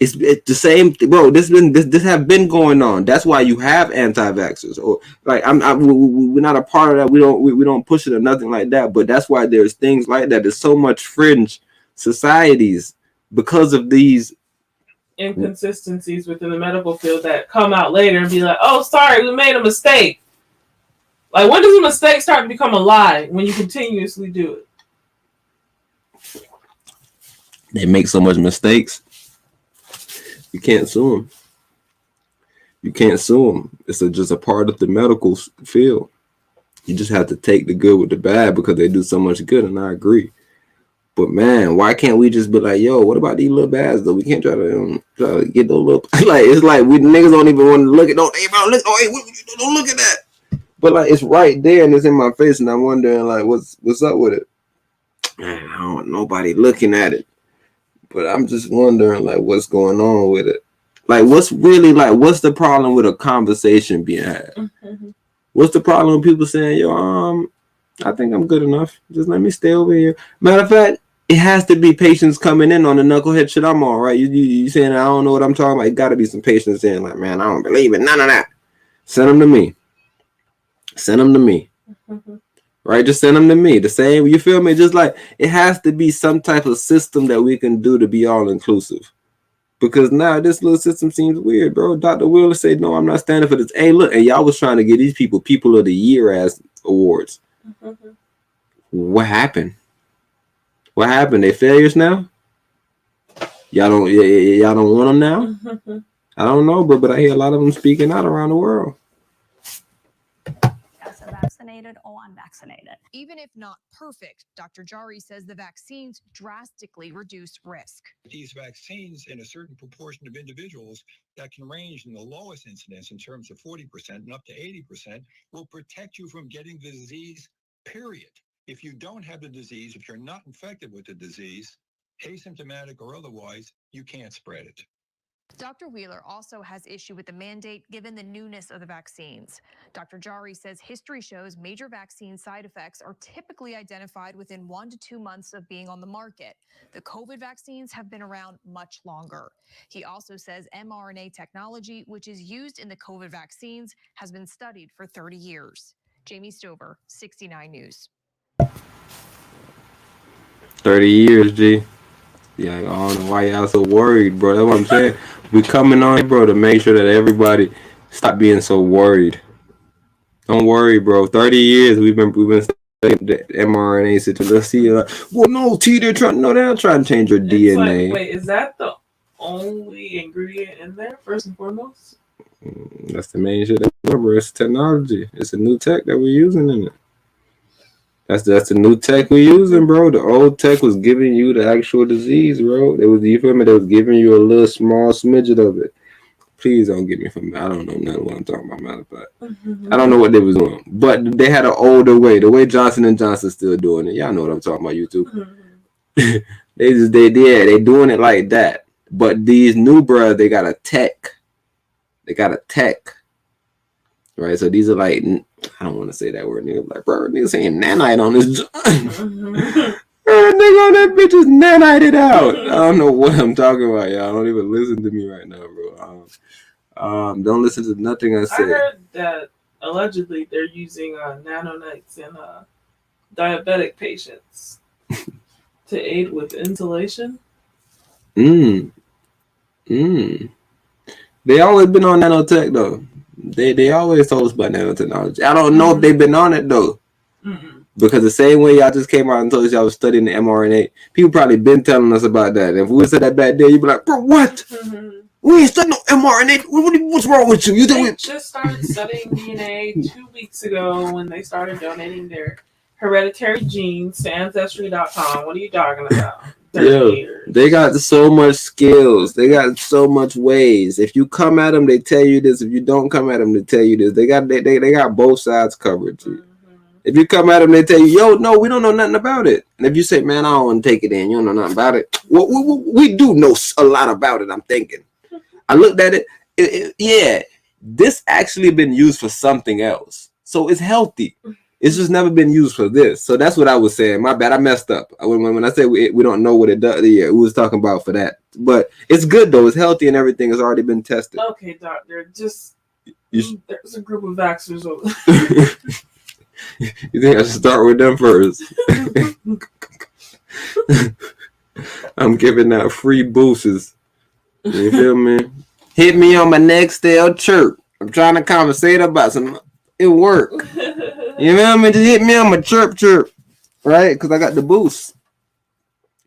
S4: It's the same, bro. This have been going on. That's why you have anti-vaxxers, or like we're not a part of that. We don't push it or nothing like that. But that's why there's things like that. There's so much fringe societies because of these
S3: inconsistencies within the medical field that come out later and be like, oh, sorry, we made a mistake. Like, when does a mistake start to become a lie? When you continuously do it.
S4: They make so much mistakes. You can't sue them. You can't sue them. It's just a part of the medical field. You just have to take the good with the bad because they do so much good, and I agree. But man, why can't we just be like, yo, what about these little bads though? We can't try to get those little like it's like we niggas don't even want to look at don't look at that. But like it's right there and it's in my face, and I'm wondering like what's up with it. Man, I don't nobody looking at it. But I'm just wondering like what's going on with it. Like what's the problem with a conversation being had? Mm-hmm. What's the problem with people saying, yo, I think I'm good enough. Just let me stay over here. Matter of fact, it has to be patients coming in on the knucklehead shit I'm on, right? You saying I don't know what I'm talking about? It got to be some patients saying like, man, I don't believe it. None of that. Send them to me. Send them to me. Mm-hmm. Right? Just send them to me. The same, you feel me? Just like it has to be some type of system that we can do to be all inclusive. Because now this little system seems weird, bro. Dr. Wheeler said, no, I'm not standing for this. Hey, look, and y'all was trying to get these people of the year ass awards. Mm-hmm. What happened? What happened? They failures now? Y'all don't want them now? Mm-hmm. I don't know, but I hear a lot of them speaking out around the world.
S12: Vaccinated or unvaccinated.
S11: Even if not perfect, Dr. Jari says the vaccines drastically reduce risk.
S9: These vaccines in a certain proportion of individuals that can range in the lowest incidence in terms of 40% and up to 80% will protect you from getting the disease, period. If you don't have the disease, if you're not infected with the disease, asymptomatic or otherwise, you can't spread it.
S11: Dr. Wheeler also has issue with the mandate given the newness of the vaccines. Dr. Jari says history shows major vaccine side effects are typically identified within 1 to 2 months of being on the market. The COVID vaccines have been around much longer. He also says mRNA technology, which is used in the COVID vaccines, has been studied for 30 years. Jamie Stover, 69 News.
S4: 30 years, G. Yeah, I don't know why y'all so worried, bro. That's what I'm saying. We coming on, bro, to make sure that everybody stop being so worried. Don't worry, bro. 30 years we've been studying the mRNA situation. Let's see. Well, no, Tito, they're not trying to change your DNA.
S3: Like, wait, is that the only ingredient in there? First and foremost.
S4: That's the main shit. Remember, it's technology. It's a new tech that we're using in it. That's the new tech we're using, bro. The old tech was giving you the actual disease, bro. You feel me? They was giving you a little small smidget of it. Please don't get me from. I don't know nothing what I'm talking about. Matter of fact, I don't know what they was doing, but they had an older way. The way Johnson & Johnson's still doing it. Y'all know what I'm talking about. YouTube. They doing it like that. But these new brothers, they got a tech. Right, so these are like, I don't want to say that word, nigga. Like, bro, nigga saying nanite on this joint. Nigga on that bitch is nanited out. I don't know what I'm talking about, y'all. Don't even listen to me right now, bro. Don't listen to nothing I
S3: I
S4: say.
S3: heard that allegedly they're using nanonites in diabetic patients to aid with insulation.
S4: They always been on nanotech though. They always told us about nanotechnology. I don't know if they've been on it though. Because the same way y'all just came out and told us y'all was studying the mRNA, people probably been telling us about that. If we would said that back then, you'd be like, bro, what? We ain't studying no mRNA. What's wrong with you? You think
S3: They
S4: we
S3: just started studying DNA 2 weeks ago when they started donating their hereditary genes to Ancestry.com. What are you talking about?
S4: they got so much skills. They got so much ways. If you come at them, they tell you this. If you don't come at them, they tell you this. They got both sides covered. If you come at them, they tell you, yo, no, we don't know nothing about it. And if you say, man, I don't want to take it in, you don't know nothing about it. Well, we do know a lot about it, I'm thinking. I looked at it. Yeah, this actually been used for something else. So it's healthy. It's just never been used for this. So that's what I was saying. My bad. I messed up. When I said we don't know what it does, yeah, we was talking about for that. But it's good, though. It's healthy and everything has already been tested.
S3: Okay, doctor. Just there's a group of vaxxers over
S4: You think I should start with them first? I'm giving out free boosters. You feel me? Hit me on my next stale chirp. I'm trying to conversate about some. It work. You know what I mean? Just hit me on my chirp, right? Because I got the boost.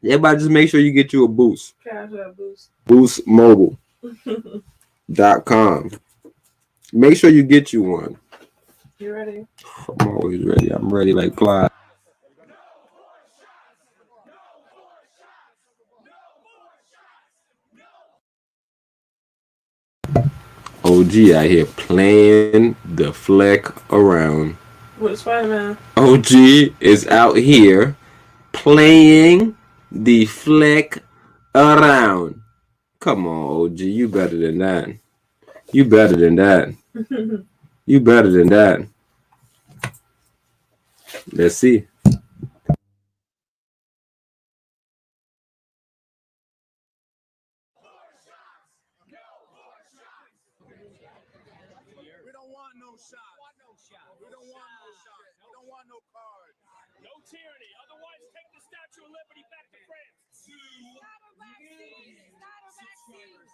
S4: Everybody, just make sure you get you a boost.
S3: Cash out boost.
S4: Boostmobile.com. Make sure you get you one.
S3: You ready?
S4: I'm always ready. I'm ready like fly. OG out here playing the fleck around.
S3: What, Spider-Man?
S4: OG is out here playing the fleck around. Come on, OG. You better than that. You better than that. You better than that. Let's see.
S6: We don't want no shot. We don't want no shot. We don't want no card. No tyranny. Otherwise, take the Statue of Liberty back to France. Not a vaccine. Not a vaccine.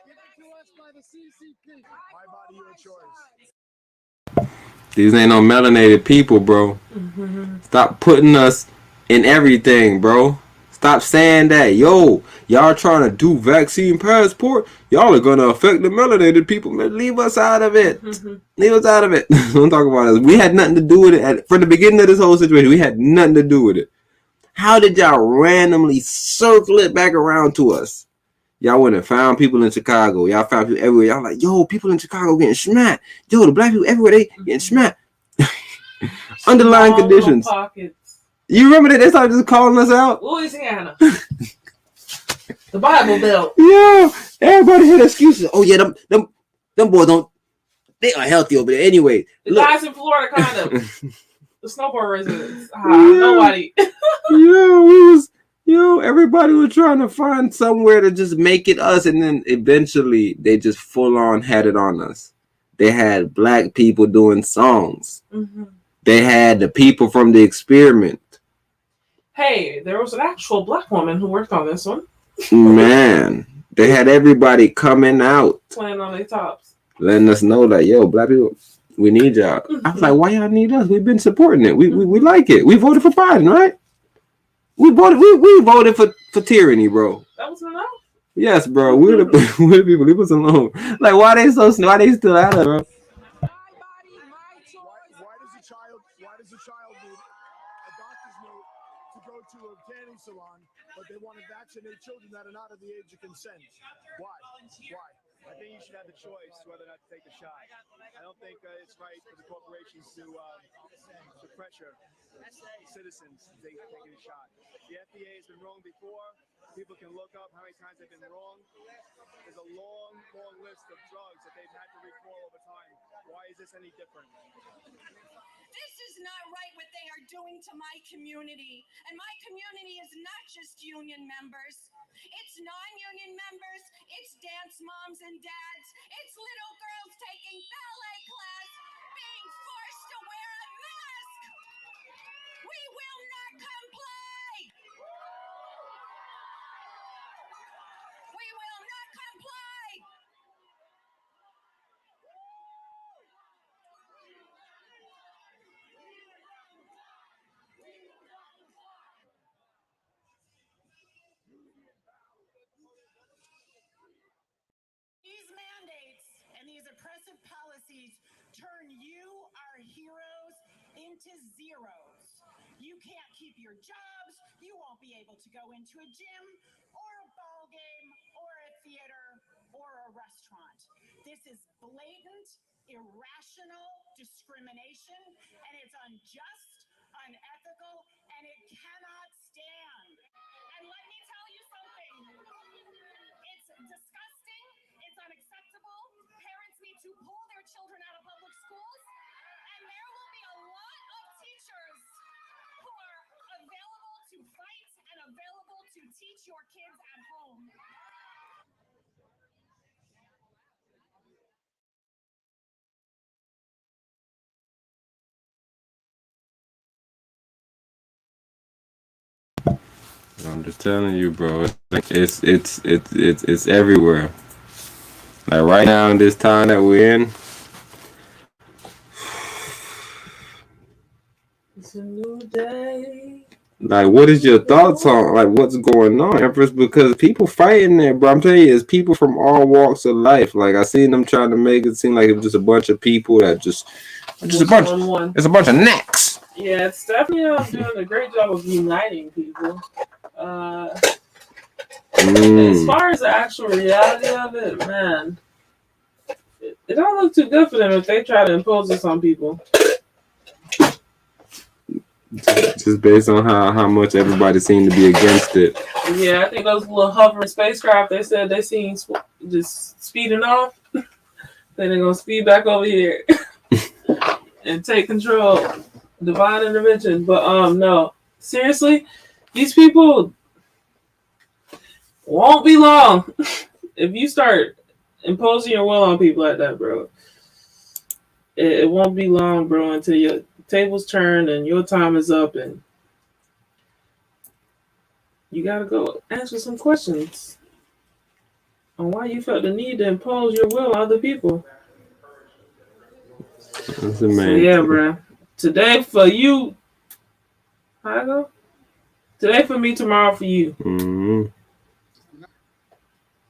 S6: Give it to us by the CCP. My body, your choice.
S4: These ain't no melanated people, bro. Stop putting us in everything, bro. Stop saying that. Yo, y'all trying to do vaccine passport? Y'all are going to affect the melanated people. Man, leave us out of it. Leave us out of it. Don't talk about us. We had nothing to do with it. From the beginning of this whole situation, we had nothing to do with it. How did y'all randomly circle it back around to us? Y'all went and found people in Chicago. Y'all found people everywhere. Y'all like, yo, people in Chicago getting smacked. Yo, the black people everywhere, they getting smacked. Underlying conditions. You remember that they started just calling us out?
S3: Louisiana. The Bible Belt.
S4: Yeah, everybody had excuses. Oh yeah, them boys don't. They are healthy over there anyway.
S3: The guys in Florida, kind of. The snowboard residents. Nobody.
S4: Everybody was trying to find somewhere to just make it us, and then eventually they just full on had it on us. They had black people doing songs. They had the people from the experiment.
S3: Hey, there was an actual black woman who worked on this one.
S4: Man, they had everybody coming out.
S3: Playing on their tops.
S4: Letting us know that, yo, black people, we need y'all. I was like, why y'all need us? We've been supporting it. We like it. We voted for Biden, right? We voted for tyranny, bro.
S3: That was enough?
S4: Yes, bro. We're the people. Leave us alone. Like, why they still out of it, bro?
S6: Why does a child need a doctor's note to go to a tanning salon, but they want to vaccinate children that are not of the age of consent? Why? I think you should have the choice whether or not to take the shot. I don't think it's right for the corporations to pressure citizens to taking a shot. The FDA has been wrong before. People can look up how many times they've been wrong. There's a long list of drugs that they've had to recall over time. Why is this any different?
S13: This is not right what they are doing to my community. And my community is not just union members. It's non-union members. It's dance moms and dads. It's little girls taking ballet class, being forced to wear a mask. We will not comply. We will not comply. These mandates and these oppressive policies turn you, our heroes, into zeros. You can't keep your jobs. You won't be able to go into a gym or a ball game or a theater or a restaurant. This is blatant, irrational discrimination, and it's unjust, unethical, and it cannot stand. And let me tell you something. It's disgusting. It's unacceptable. Parents need to pull their children out of public schools. And there will be a lot of teachers who are available to fight and available to teach your kids at home.
S4: I'm just telling you, bro. It's everywhere. Like right now in this time that we're in.
S3: It's a new day.
S4: Like, what is your thoughts on like what's going on, Empress? Because people fighting there, bro. I'm telling you, it's people from all walks of life. Like I seen them trying to make it seem like it was just a bunch of people that just a bunch. It's a bunch of necks.
S3: Yeah, it's definitely doing a great job of uniting people. As far as the actual reality of it, man, it don't look too good for them if they try to impose this on people.
S4: Just based on how much everybody seemed to be against it.
S3: Yeah, I think those little hovering spacecraft they said they seen just speeding off. Then they're gonna speed back over here and take control. Divine intervention. But no. Seriously, these people won't be long if you start imposing your will on people like that, bro. It won't be long, bro, until your tables turn and your time is up and you gotta go answer some questions on why you felt the need to impose your will on other people.
S4: That's the main
S3: yeah, bro. Today for you. How I go? Today for me, tomorrow for you.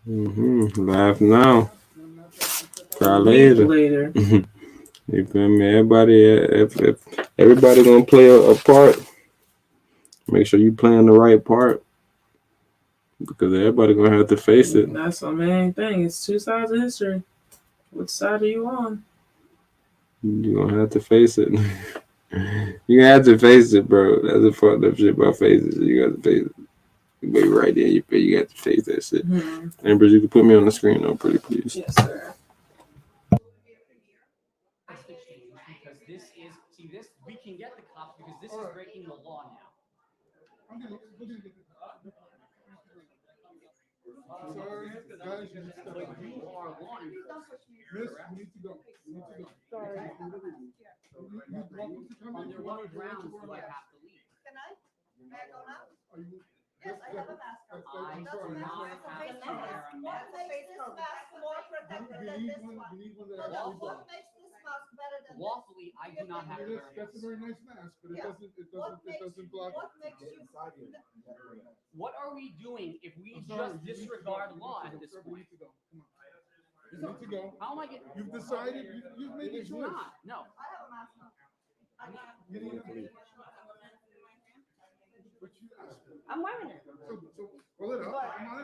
S4: Laugh now. Cry later. You feel me? Everybody gonna play a part. Make sure you playing the right part. Because everybody gonna have to face it.
S3: That's the main thing. It's two sides of history. Which side are you on?
S4: You're gonna have to face it. You have to face it, bro. That's the fucked up shit about faces. You got to face it. You be right there. You got to face that shit. Amber, you can put me on the screen, though, pretty please.
S3: Yes, sir.
S14: Because this is we can get the cops because this is breaking the law now.
S5: Sorry, guys, you are law enforcement. Miss, you need to go. You need to go. Sorry.
S14: Under what grounds do I have to leave?
S15: Can I? May I go now?
S5: Are you?
S15: Yes, I have a mask on.
S14: I do not have to wear a mask.
S15: What makes this mask more protective than this one?
S5: You need one that
S15: No,
S5: actually
S15: what makes this mask better than this?
S14: Lawfully, I do not have to wear a mask.
S5: That's a very nice mask, but it doesn't block.
S15: What makes you?
S14: What are we doing if we just disregard law at this point?
S5: You need to go.
S14: How am I getting?
S5: You've decided. You've made a
S14: It's
S5: choice.
S14: not. No.
S15: I have a mask on.
S16: I'm wearing it.
S5: So pull it up.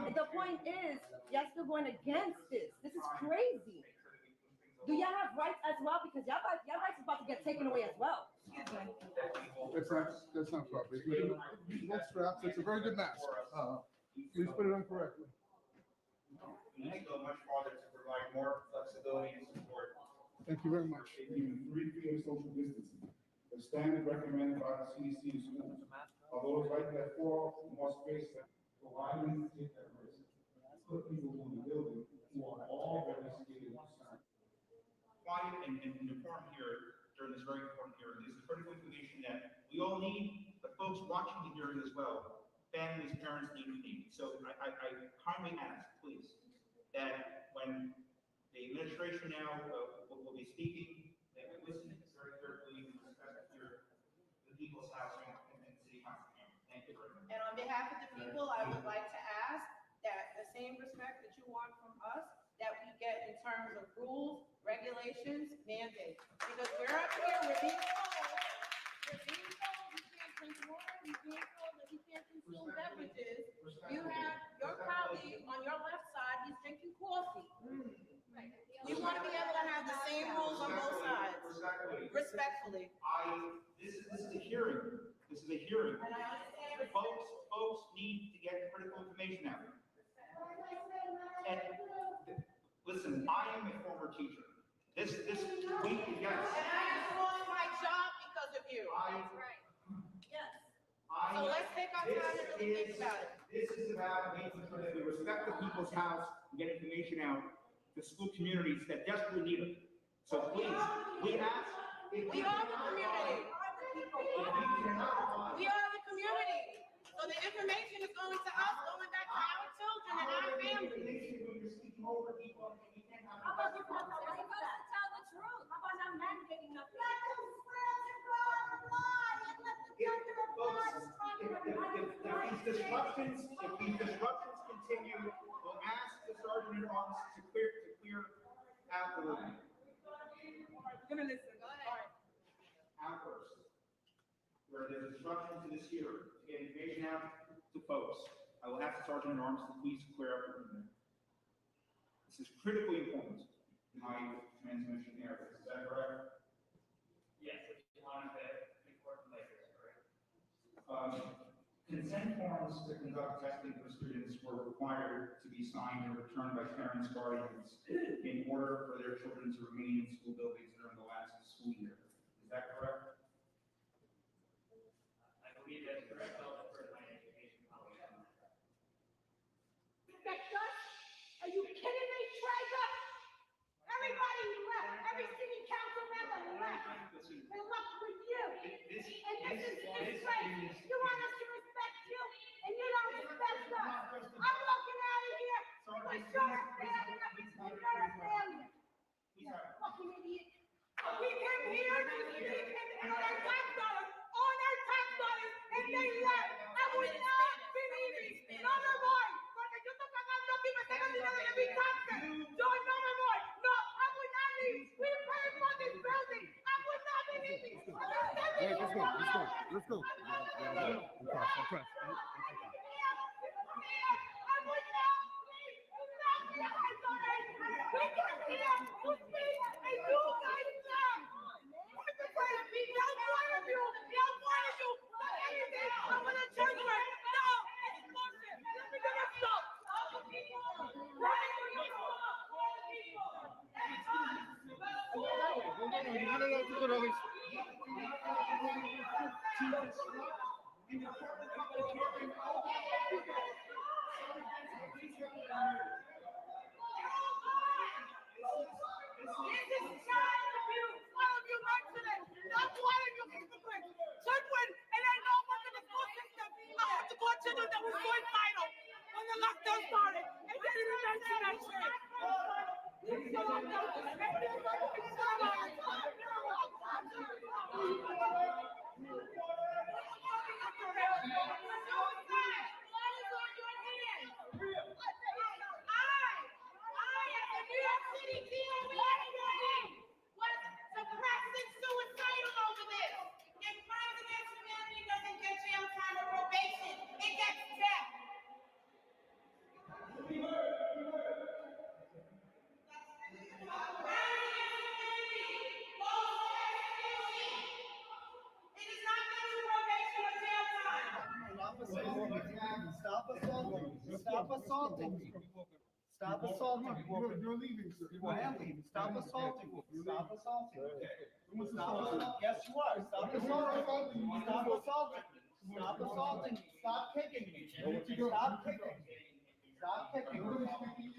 S16: But the point is, y'all still going against this. This is crazy. Do y'all have rights as well? Because y'all rights is about to get taken away as well.
S5: That's not proper. Both straps. It's a very good mask. Please put it on correctly.
S17: We need to go much farther to provide more flexibility and support.
S5: Thank you very much.
S17: the standard recommended by the CDC in schools. Although it's likely that 4 more spaces, so why do we take that risk? Put people in the building who are already scared and concerned.
S18: Why, and important here during this very important hearing, is the critical information that we all need, the folks watching the hearing as well, families, parents need. So I kindly ask, please, that when the administration now will be speaking, that we listen very carefully and respect the people's house and the city council. Thank you very much.
S16: And on behalf of the people, I would like to ask that the same respect that you want from us, that we get in terms of rules, regulations, mandates. Because we're up here, we're being told you can't drink water, you're being told that you can't consume beverages. You have your colleague on your left side, he's drinking coffee. We want to be able to have the same rules on both sides. Respectfully.
S18: This is a hearing. This is a hearing. Folks need to get critical information out. And listen, I am a former teacher. This week, yes.
S16: And I am doing my job because of you. That's right. Yes. So let's take our time and really think about it.
S18: This is about making sure that we respect the people's house and get information out to school communities that desperately need it. So please, we ask.
S16: We are the community. We are the community. So the information is going to us, going back to our children and our families. How about you tell the truth? How about not mandating nothing? Let them spread the God and lie and let the thunder of God strike
S18: If these disruptions continue, we'll ask the sergeant at arms to clear out the room.
S16: We're gonna listen. Go ahead.
S18: Outbursts where there's disruption to this hearing, to get information out to folks. I will ask the sergeant at arms to please clear up the room. This is critically important in my transmission areas. Is that correct?
S19: Yes, it's one of the important layers, correct?
S18: Consent forms to conduct testing for students were required to be signed and returned by parents, guardians, in order for their children to remain in school buildings during the last school year. Is that correct?
S19: I believe that's correct. I'll defer to my education colleague on that.
S16: Respect us? Are you kidding me, Traeger? Everybody left. Every city council member left. They left with you. And this is disgrace. You want us to respect you, and you don't respect us. I'm walking out of here. My short family. Fucking idiot. We came here to speak and our tax dollars, on our tax dollars, and they left. I would not believe it. No more. Porque yo estoy pagando aquí, me están dando dinero de mi taxes. Yo no me voy. No, I would not leave. We paid for this building. I would not believe it.
S6: Let's go. Impress.
S16: I would not leave. We got here to speak, and you guys left. What's the point of me? Y'all wanted you. I'm gonna turn around. No, it's bullshit. Let me get this stuff. All the people. Children that was going vital when the lockdown started, and they didn't mention that shit.
S6: Stop assaulting.
S20: Stop assaulting me.
S17: You're leaving, sir.
S20: I am leaving. Stop assaulting me. Stop assaulting me. Stop assaulting. Yes, you are. Stop assaulting me. Stop assaulting me. Stop assaulting me. Stop kicking me. Stop kicking me. Stop kicking me.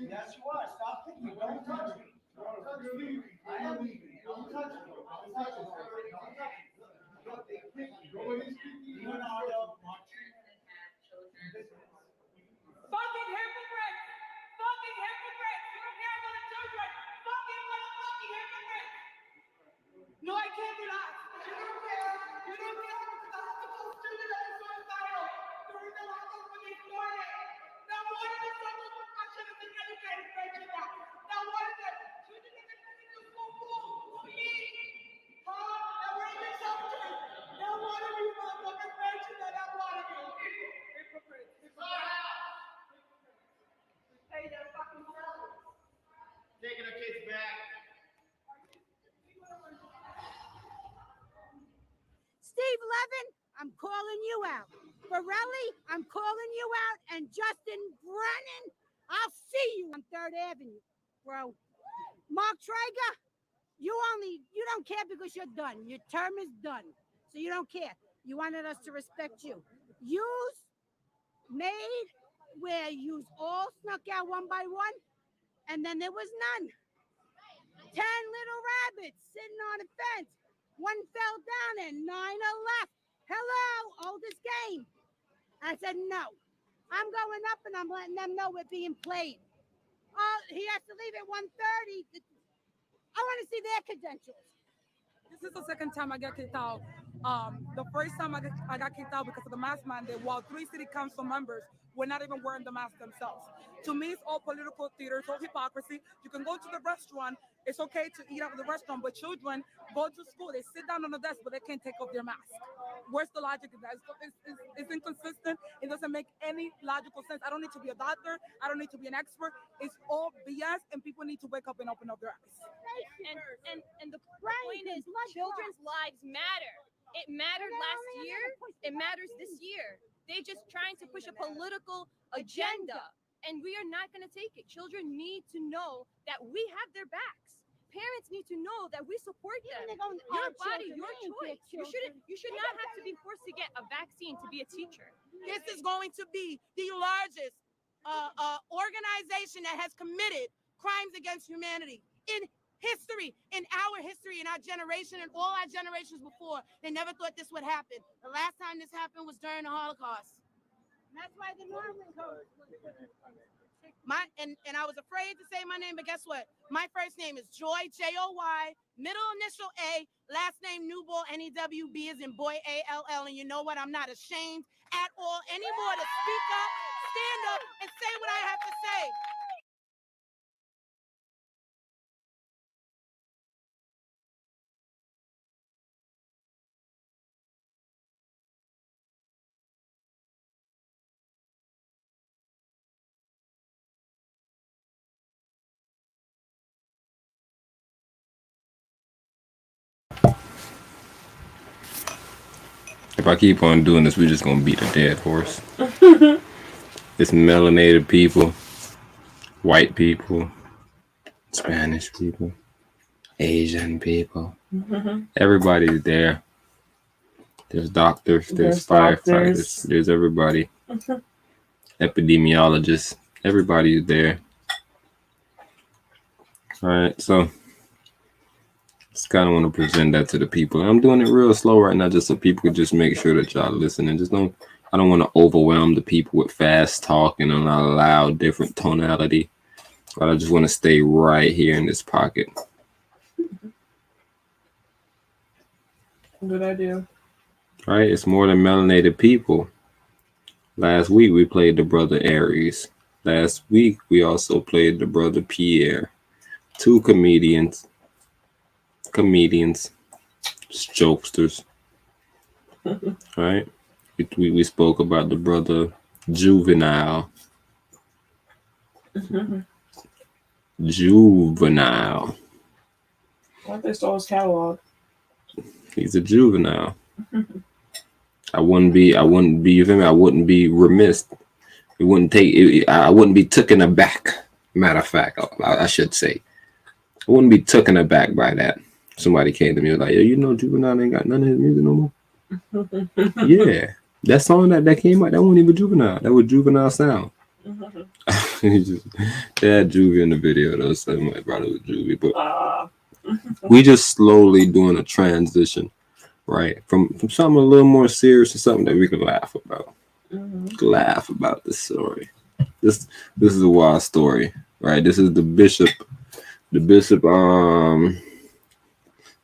S20: Yes, you are. Stop kicking me. Don't touch me. Don't touch me. I am leaving. Don't touch me. Don't touch me. Don't touch me. You and I don't want you.
S13: Fucking hypocrites! Fucking hypocrites! You don't care about the children! Fucking motherfucking hypocrites! No, I can't do that! You don't care! You don't care because I have to go student that is suicidal during the lockdown when they ignored it! Now what is the social profession of the educated mention that? Now what is it? Children that can bring to school to eat! Huh? Now we're in the shelter! Now what of you motherfuckers mention that? Now what of you? Hypocrites! Hey, they're fucking fellas.
S20: Taking our kids back.
S16: Steve Levin, I'm calling you out. Borelli, I'm calling you out. And Justin Brennan, I'll see you on 3rd Avenue, bro. Mark Traeger, you don't care because you're done. Your term is done. So you don't care. You wanted us to respect you. Yous made where yous all snuck out one by one, and then there was none. 10 little rabbits sitting on a fence. One fell down and 9 are left. Hello, oldest game. I said, no. I'm going up and I'm letting them know we're being played. Oh, he has to leave at 1:30. I want to see their credentials.
S21: This is the second time I got kicked out. The first time I got kicked out because of the mask mandate, while 3 city council members were not even wearing the mask themselves. To me, it's all political theater, it's all hypocrisy. You can go to the restaurant, it's okay to eat out of the restaurant, but children go to school, they sit down on the desk, but they can't take off their mask. Where's the logic in that? It's inconsistent. It doesn't make any logical sense. I don't need to be a doctor. I don't need to be an expert. It's all BS, and people need to wake up and open up their eyes.
S22: And the point is, children's lives matter. It mattered last year. It matters this year. They're just trying to push a political agenda, and we are not going to take it. Children need to know that we have their backs. Parents need to know that we support them. Your body, your choice. You should not have to be forced to get a vaccine to be a teacher.
S23: This is going to be the largest organization that has committed crimes against humanity in history, in our history, in our generation, and all our generations before. They never thought this would happen. The last time this happened was during the Holocaust. And that's why the Norman Code. And I was afraid to say my name, but guess what? My first name is Joy, Joy, middle initial A, last name Newball, N-E-W-B is in boy, A-L-L. And you know what? I'm not ashamed at all anymore to speak up, stand up, and say what I have to say.
S4: If I keep on doing this, we're just gonna beat a dead horse. It's melanated people, white people, Spanish people, Asian people. Everybody's there. There's doctors, there's firefighters, there's everybody. Epidemiologists, everybody's there. All right, so just kind of want to present that to the people. I'm doing it real slow right now, just so people can just make sure that y'all listen. And I don't want to overwhelm the people with fast talking and a loud, different tonality. But I just want to stay right here in this pocket.
S3: Good idea.
S4: All right, it's more than melanated people. Last week we played the brother Aries. Last week we also played the brother Pierre. 2 comedians, just jokesters. Right? We spoke about the brother Juvenile. Juvenile.
S3: Why they stole his catalog?
S4: He's a juvenile. I wouldn't be, you feel me? I wouldn't be remiss. It wouldn't take, I wouldn't be taken aback Matter of fact, I should say, I wouldn't be taken aback by that. Somebody came to me and was like, yo, Juvenile ain't got none of his music no more. Yeah, that song that came out, that wasn't even Juvenile. That was Juvenile sound. They had Juvie in the video though, so my brother was Juvie, but we just slowly doing a transition, right? From something a little more serious to something that we can laugh about. Laugh about this story. This is a wild story, right? This is the bishop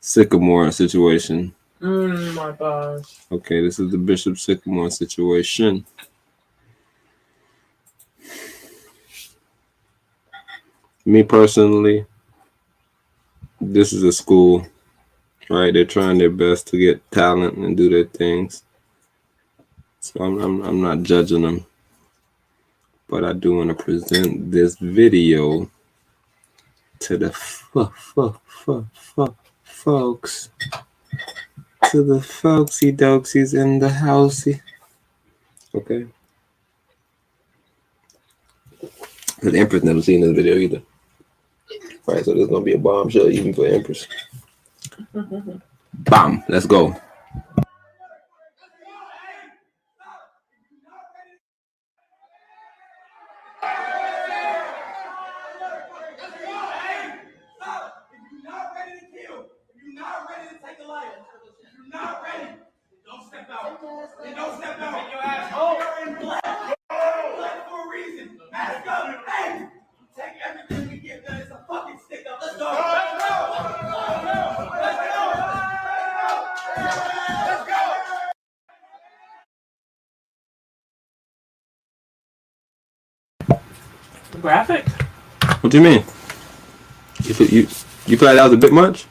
S4: Sycamore situation.
S3: My gosh.
S4: Okay, this is the Bishop Sycamore situation. Me personally, this is a school, right? They're trying their best to get talent and do their things. So I'm not judging them, but I do want to present this video to the folks. To the folksy doksies in the housey. Okay. Because Empress never seen this video either. Right, so there's gonna be a bombshell even for Empress. Bam, let's go.
S3: Graphic?
S4: What do you mean? You feel like that was a bit much?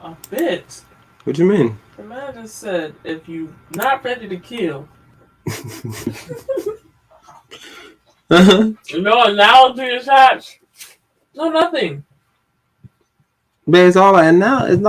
S3: A bit?
S4: What do you mean?
S3: The man just said, if you not ready to kill. No analogy shots. No nothing.
S4: But it's all analogous.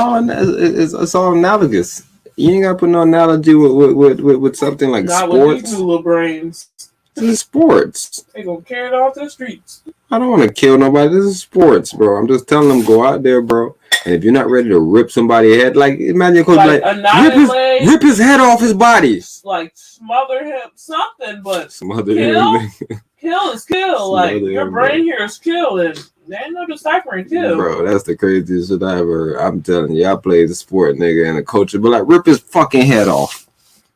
S4: You ain't gotta put no analogy with something like
S3: not
S4: sports.
S3: With these little brains.
S4: This is sports.
S3: They gonna carry it off the streets.
S4: I don't want to kill nobody. This is sports, bro. I'm just telling them, go out there, bro. And if you're not ready to rip somebody's head, like imagine coach like rip his head off his body.
S3: Like smother him, something, but
S4: smother
S3: kill,
S4: him.
S3: kill is kill. Like your brain here is kill, and there ain't no deciphering kill.
S4: Bro, that's the craziest shit I ever heard. I'm telling you, I played the sport, nigga, and the coach would be like, rip his fucking head off.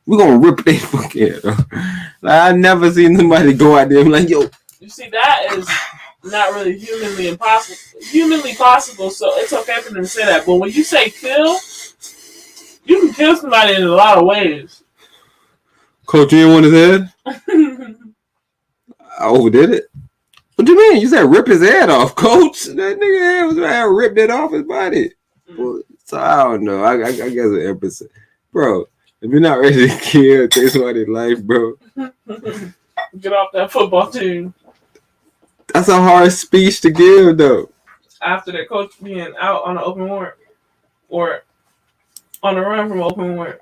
S4: We're gonna rip their fucking head off. Like, I never seen somebody go out there and be like, yo.
S3: You see, that is not really humanly possible, so it's okay for them to say that. But when you say kill, you can kill somebody in a lot of ways.
S4: Coach, you didn't want his head? I overdid it. What do you mean? You said rip his head off, coach. That nigga head was right, ripped it off his body. Well, so I don't know. I guess an Empress, bro. If you're not ready to kill, take somebody's life, bro.
S3: Get off that football team.
S4: That's a hard speech to give, though.
S3: After that coach being out on an open warrant or on the run from open warrant.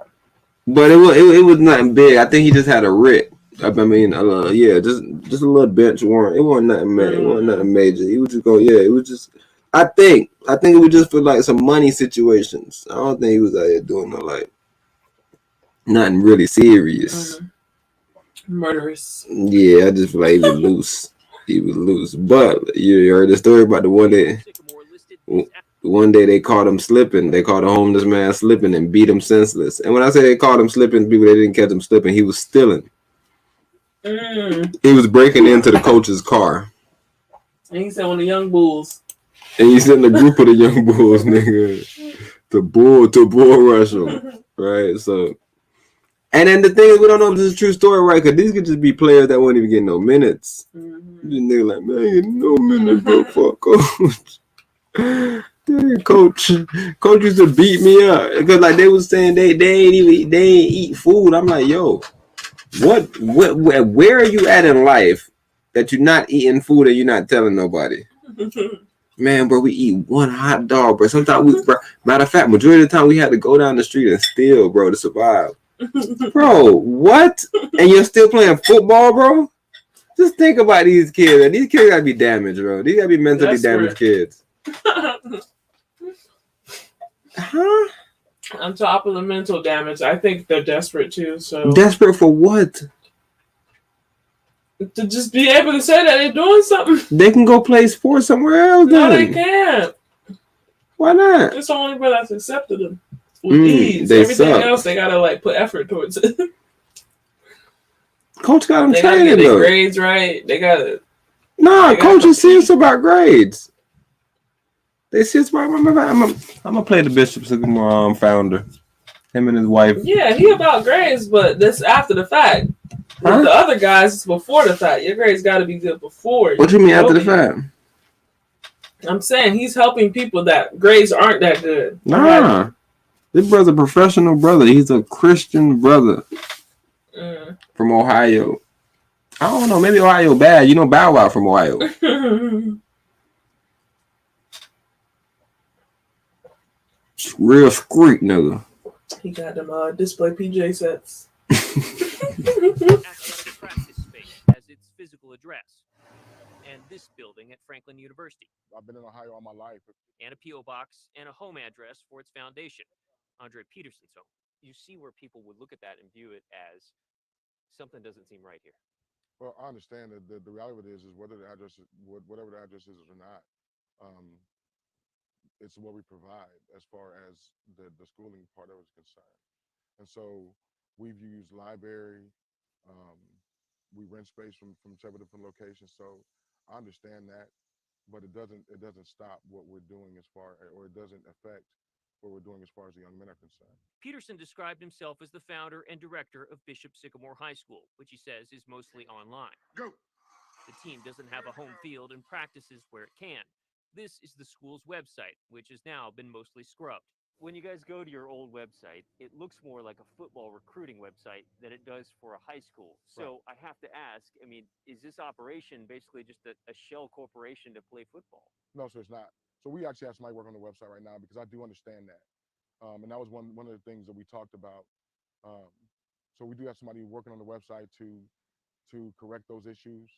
S4: But it was nothing big. I think he just had a writ. I mean, yeah, just a little bench warrant. It wasn't nothing major. It wasn't nothing major. He was just going, yeah. It was just. I think it was just for like some money situations. I don't think he was out here doing no like nothing really serious.
S3: Murderous.
S4: Yeah, I just feel like he was loose. He was loose. But you heard the story about the one day they caught him slipping. They caught a homeless man slipping and beat him senseless. And when I say they caught him slipping, people, they didn't catch him slipping. He was stealing. He was breaking into the coach's car.
S3: And he said one of the young bulls.
S4: And he's in the group of the young bulls, nigga. To bull rush him. Right? So, and then the thing is, we don't know if this is a true story, right? Because these could just be players that won't even get no minutes. This nigga like, man, I get no minutes, bro. Fuck coach. Yeah, coach used to beat me up because like they was saying they ain't eat food. I'm like, yo, where are you at in life that you're not eating food and you're not telling nobody? Man, bro, we eat one hot dog, bro. Sometimes matter of fact, majority of the time we had to go down the street and steal, bro, to survive. Bro, what? And you're still playing football, bro? Just think about these kids. Man. These kids gotta be damaged, bro. These gotta be mentally damaged kids. Huh?
S3: On top of the mental damage, I think they're desperate too. So
S4: Desperate for what?
S3: To just be able to say that they're doing something.
S4: They can go play sports somewhere else.
S3: No,
S4: then.
S3: they can't.
S4: Why not?
S3: It's the only way that's accepted them. With ease.
S4: They
S3: Everything
S4: suck.
S3: else, they gotta like put effort towards it.
S4: Coach got them
S3: They gotta
S4: training
S3: get their
S4: though.
S3: grades right. They gotta.
S4: Nah, coach is serious about grades. They serious about. I'm gonna play the Bishop Sycamore founder. Him and his wife.
S3: Yeah, he about grades, but that's after the fact.
S4: Huh?
S3: With the other guys, it's before the fact. Your grades got to be good before.
S4: What you mean after the fact?
S3: I'm saying he's helping people that grades aren't that good.
S4: Nah, this brother's a professional brother. He's a Christian brother from Ohio. I don't know. Maybe Ohio bad. You know Bow Wow from Ohio. Real street nigga.
S3: He got them display PJ sets.
S1: Athletic practice space as its physical address, and this building at Franklin University.
S17: I've been in Ohio all my life.
S1: And a P.O. box and a home address for its foundation, Andre Peterson's home. You see where people would look at that and view it as something doesn't seem right here.
S17: Well, I understand that the reality of it is whether the address, whatever the address is or not, it's what we provide as far as the schooling part of it is concerned. And so we've used library, we rent space from several different locations. So I understand that, but it doesn't stop what we're doing as far, or it doesn't affect what we're doing as far as the young men are concerned.
S1: Peterson described himself as the founder and director of Bishop Sycamore High School, which he says is mostly online.
S17: Go.
S1: The team doesn't have a home field and practices where it can. This is the school's website, which has now been mostly scrubbed. When you guys go to your old website, it looks more like a football recruiting website than it does for a high school. So I have to ask, I mean, is this operation basically just a shell corporation to play football?
S17: No, sir, it's not. So we actually have somebody working on the website right now because I do understand that. And that was one of the things that we talked about. So we do have somebody working on the website to correct those issues.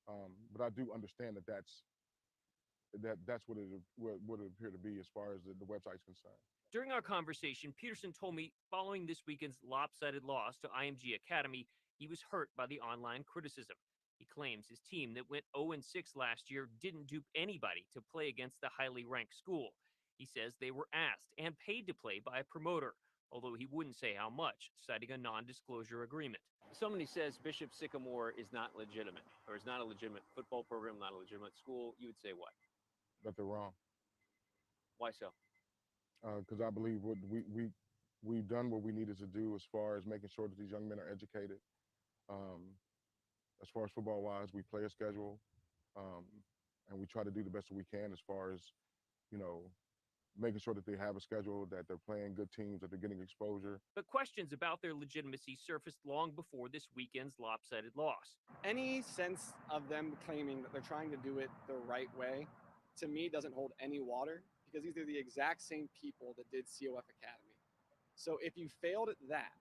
S17: But I do understand that that's what it would appear to be as far as the website is concerned.
S1: During our conversation, Peterson told me following this weekend's lopsided loss to IMG Academy, he was hurt by the online criticism. He claims his team that went 0-6 last year didn't dupe anybody to play against the highly ranked school. He says they were asked and paid to play by a promoter, although he wouldn't say how much, citing a non-disclosure agreement. Somebody says Bishop Sycamore is not legitimate, or is not a legitimate football program, not a legitimate school. You would say what?
S17: That they're wrong.
S1: Why so?
S17: Because I believe we've done what we needed to do as far as making sure that these young men are educated. As far as football-wise, we play a schedule, and we try to do the best that we can as far as, making sure that they have a schedule, that they're playing good teams, that they're getting exposure.
S1: But questions about their legitimacy surfaced long before this weekend's lopsided loss.
S2: Any sense of them claiming that they're trying to do it the right way, to me, doesn't hold any water, because these are the exact same people that did COF Academy. So if you failed at that,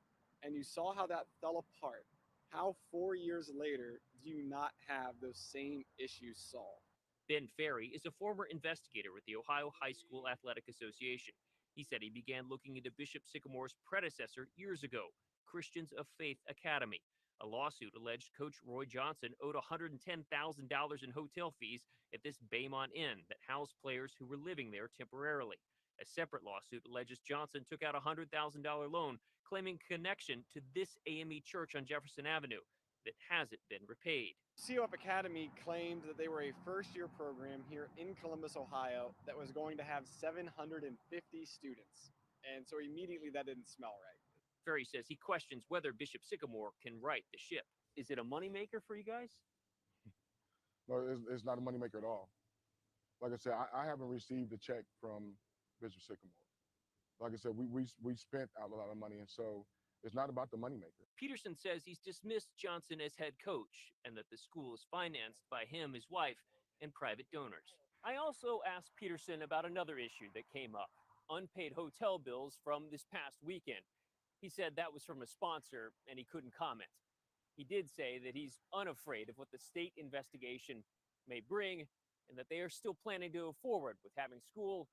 S2: and you saw how that fell apart, how 4 years later do you not have those same issues solved?
S1: Ben Ferry is a former investigator with the Ohio High School Athletic Association. He said he began looking into Bishop Sycamore's predecessor years ago, Christians of Faith Academy. A lawsuit alleged Coach Roy Johnson owed $110,000 in hotel fees at this Baymont Inn that housed players who were living there temporarily. A separate lawsuit alleges Johnson took out a $100,000 loan, claiming connection to this AME church on Jefferson Avenue that hasn't been repaid.
S2: COF Academy claimed that they were a first-year program here in Columbus, Ohio, that was going to have 750 students. And so immediately that didn't smell right.
S1: Ferry says he questions whether Bishop Sycamore can right the ship. Is it a moneymaker for you guys?
S17: No, it's not a moneymaker at all. Like I said, I haven't received a check from Bishop Sycamore. Like I said, we spent out a lot of money, and so it's not about the moneymaker.
S1: Peterson says he's dismissed Johnson as head coach and that the school is financed by him, his wife, and private donors. I also asked Peterson about another issue that came up, unpaid hotel bills from this past weekend. He said that was from a sponsor and he couldn't comment. He did say that he's unafraid of what the state investigation may bring and that they are still planning to go forward with having school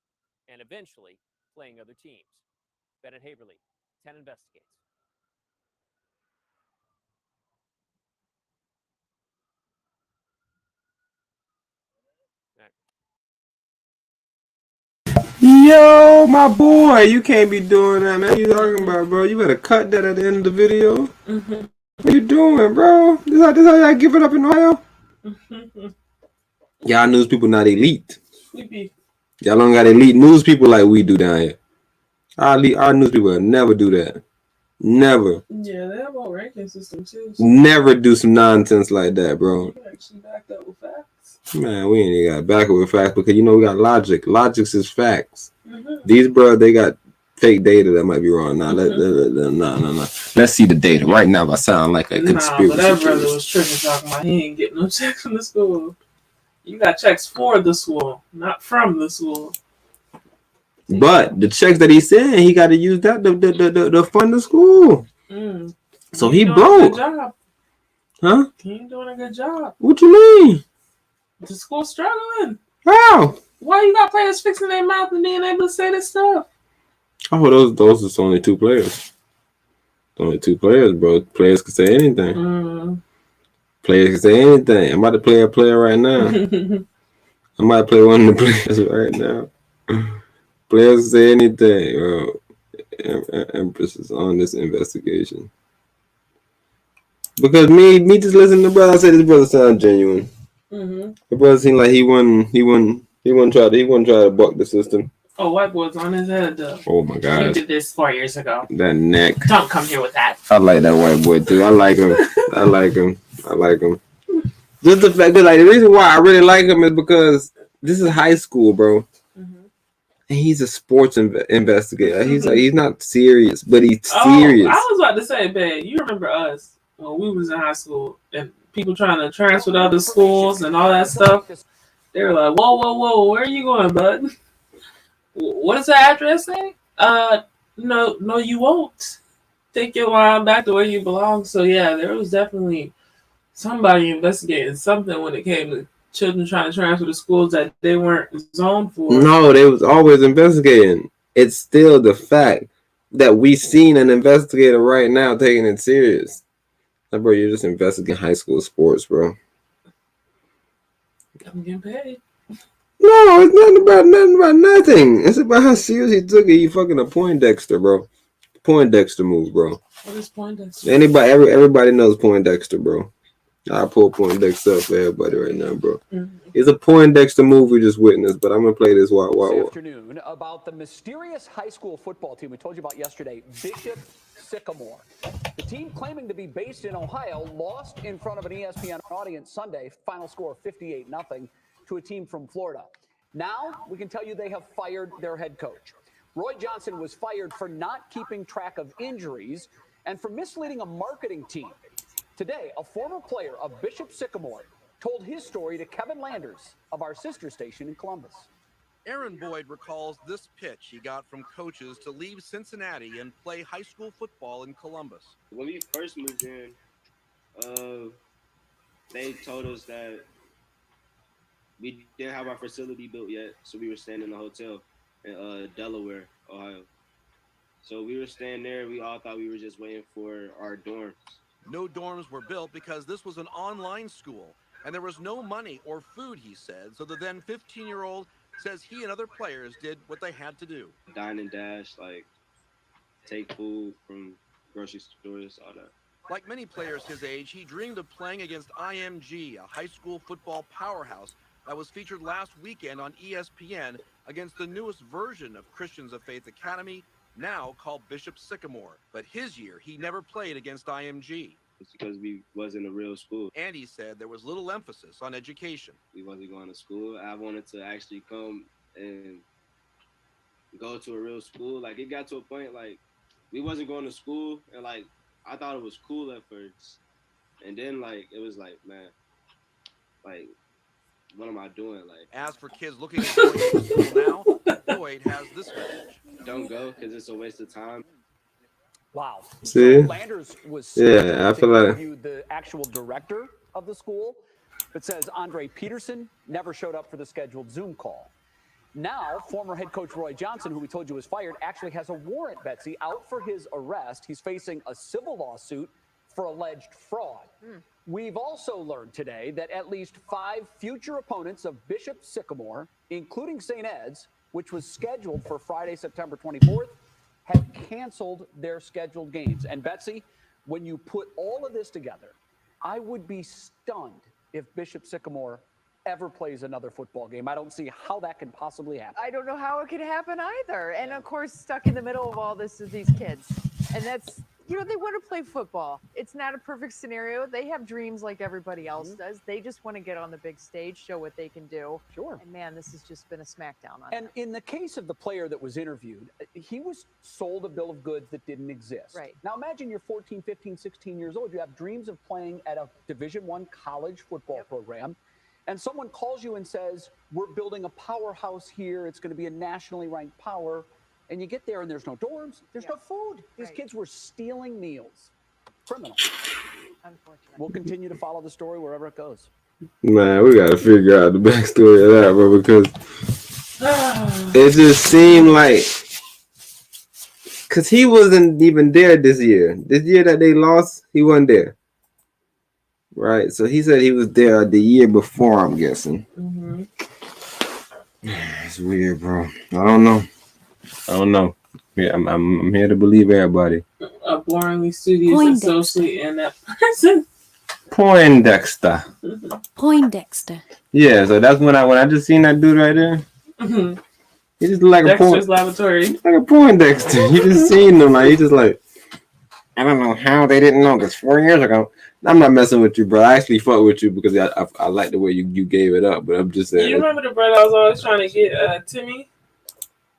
S1: and eventually playing other teams. Bennett Haverly, 10 Investigates.
S4: Yo, my boy, you can't be doing that, man. What you talking about, bro? You better cut that at the end of the video.
S3: Mm-hmm.
S4: What you doing, bro? This how y'all give it up in Ohio? Y'all news people not elite.
S3: Sleepy.
S4: Y'all don't got elite news people like we do down here. Our news people will never do that. Never.
S3: Yeah, they have a ranking system too.
S4: So never do some nonsense like that, bro.
S3: You actually backed up with facts.
S4: Man, we ain't even got back up with facts because you know we got logic. Logic is facts.
S3: Mm-hmm.
S4: These bro, they got fake data that might be wrong. No. Let's see the data right now. I sound like a conspiracy.
S3: But that brother was tripping talking about he ain't getting no checks from the school. You got checks for the school, not from the school.
S4: But the checks that he's saying, he got to use that to fund the school.
S3: Mm.
S4: So he broke. Huh?
S3: He ain't doing a good job.
S4: What you mean?
S3: The school's struggling.
S4: How?
S3: Why you got players fixing their mouth and being able to say this stuff?
S4: Oh, those are only two players. Only two players, bro. Players can say anything.
S3: Mm.
S4: Players can say anything. I'm about to play a player right now. I might play one of the players right now. Players can say anything, bro. Empress is on this investigation. Because me just listening to the brother, I said this brother sound genuine.
S3: Mm-hmm.
S4: The brother seemed like he wouldn't try to buck the system.
S3: Oh, white boy's on his head though.
S4: Oh my God.
S3: You did this 4 years ago.
S4: That neck.
S3: Don't come here with that.
S4: I like that white boy too. I like him. Just the fact that the reason why I really like him is because this is high school, bro. Mm-hmm. And he's a sports investigator. He's not serious, but he's serious.
S3: I was about to say, babe, you remember us when we was in high school and people trying to transfer to other schools and all that stuff. They were like, whoa, where are you going, bud? What does the address say? No, you won't. Take your line back to where you belong. So yeah, there was definitely somebody investigating something when it came to children trying to transfer to schools that they weren't zoned for.
S4: No, they was always investigating. It's still the fact that we seen an investigator right now taking it serious. Like, bro, you're just investigating high school sports, bro.
S3: I'm getting paid.
S4: No, it's nothing about nothing. It's about how serious he took it. He fucking a Poindexter, bro. Poindexter move, bro.
S3: What is Poindexter?
S4: Everybody knows Poindexter, bro. I'll pull Poindexter up for everybody right now, bro. Mm-hmm. It's a Poindexter move we just witnessed, but I'm gonna play this while.
S7: This afternoon about the mysterious high school football team we told you about yesterday, Bishop Sycamore. The team claiming to be based in Ohio lost in front of an ESPN audience Sunday. Final score 58-0 to a team from Florida. Now we can tell you they have fired their head coach. Roy Johnson was fired for not keeping track of injuries and for misleading a marketing team. Today, a former player of Bishop Sycamore told his story to Kevin Landers of our sister station in Columbus.
S8: Aaron Boyd recalls this pitch he got from coaches to leave Cincinnati and play high school football in Columbus.
S10: When we first moved in, they told us that we didn't have our facility built yet, so we were staying in a hotel in Delaware, Ohio. So we were staying there. We all thought we were just waiting for our dorms.
S8: No dorms were built because this was an online school, and there was no money or food, he said. So the then 15-year-old says he and other players did what they had to do.
S10: Dine and dash, like take food from grocery stores, all that.
S8: Like many players his age, he dreamed of playing against IMG, a high school football powerhouse that was featured last weekend on ESPN against the newest version of Christians of Faith Academy, now called Bishop Sycamore. But his year, he never played against IMG.
S10: It's because we wasn't a real school.
S8: And he said there was little emphasis on education.
S10: We wasn't going to school. I wanted to actually come and go to a real school. Like, it got to a point, like, we wasn't going to school, and, like, I thought it was cool at first. And then, like, it was like, man, like, what am I doing? Like,
S8: as for kids looking at going to school now, Boyd has this message.
S10: Don't go, because it's a waste of time.
S7: Wow.
S4: See?
S7: So Landers was
S4: Yeah, I feel like
S7: interviewed the actual director of the school. It says Andre Peterson never showed up for the scheduled Zoom call. Now, former head coach Roy Johnson, who we told you was fired, actually has a warrant, Betsy, out for his arrest. He's facing a civil lawsuit for alleged fraud. We've also learned today that at least 5 future opponents of Bishop Sycamore, including St. Ed's, which was scheduled for Friday, September 24th, have canceled their scheduled games. And Betsy, when you put all of this together, I would be stunned if Bishop Sycamore ever plays another football game. I don't see how that can possibly happen.
S9: I don't know how it could happen either. And of course, stuck in the middle of all this is these kids. And that's, you know, they want to play football. It's not a perfect scenario. They have dreams like everybody else does. They just want to get on the big stage, show what they can do.
S7: Sure.
S9: And man, this has just been a smackdown on
S7: And in the case of the player that was interviewed, he was sold a bill of goods that didn't exist.
S9: Right.
S7: Now imagine you're 14, 15, 16 years old. You have dreams of playing at a Division I college football program. And someone calls you and says, we're building a powerhouse here. It's going to be a nationally ranked power. And you get there and there's no dorms. There's no food. These kids were stealing meals. Criminal.
S9: Unfortunate.
S7: We'll continue to follow the story wherever it goes.
S4: Man, we gotta figure out the backstory of that, bro, because it just seemed like, because he wasn't even there this year. This year that they lost, he wasn't there. Right, so he said he was there the year before, I'm guessing. It's weird, bro. I don't know. Yeah, I'm here to believe everybody.
S3: Boringly studious associate and that person.
S4: Poindexter.
S11: Poindexter.
S4: Yeah, so that's when I just seen that dude right there. He just looked like
S3: Dexter's Laboratory.
S4: like a Poindexter. You just seen him, like he just like, I don't know how they didn't know this 4 years ago. I'm not messing with you, bro. I actually fuck with you because I like the way you gave it up. But I'm just saying.
S3: You remember the brother I was always trying to get Timmy?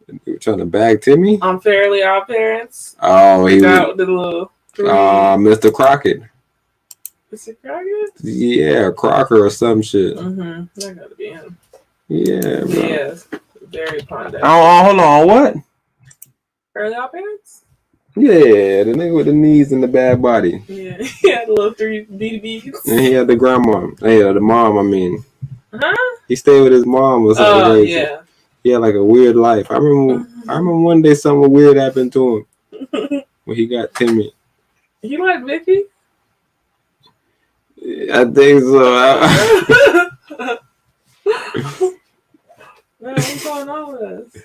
S4: You were trying to bag Timmy?
S3: On Fairly Odd Parents.
S4: Oh, he
S3: got the little.
S4: Mr. Crockett.
S3: Mr. Crockett?
S4: Yeah, Crocker or some shit.
S3: That gotta be him.
S4: Yeah, bro.
S3: Yes, very Poindexter.
S4: Oh, hold on, what?
S3: Fairly Odd Parents?
S4: Yeah, the nigga with the knees and the bad body.
S3: Yeah, he had a little 3 BDBs.
S4: And he had the grandma. Yeah, the mom, I mean.
S3: Huh?
S4: He stayed with his mom or something.
S3: Oh,
S4: crazy.
S3: yeah.
S4: He had like a weird life. I remember one day something weird happened to him when he got Timmy.
S3: You like Vicky?
S4: I think so.
S3: Man, what's going on with us?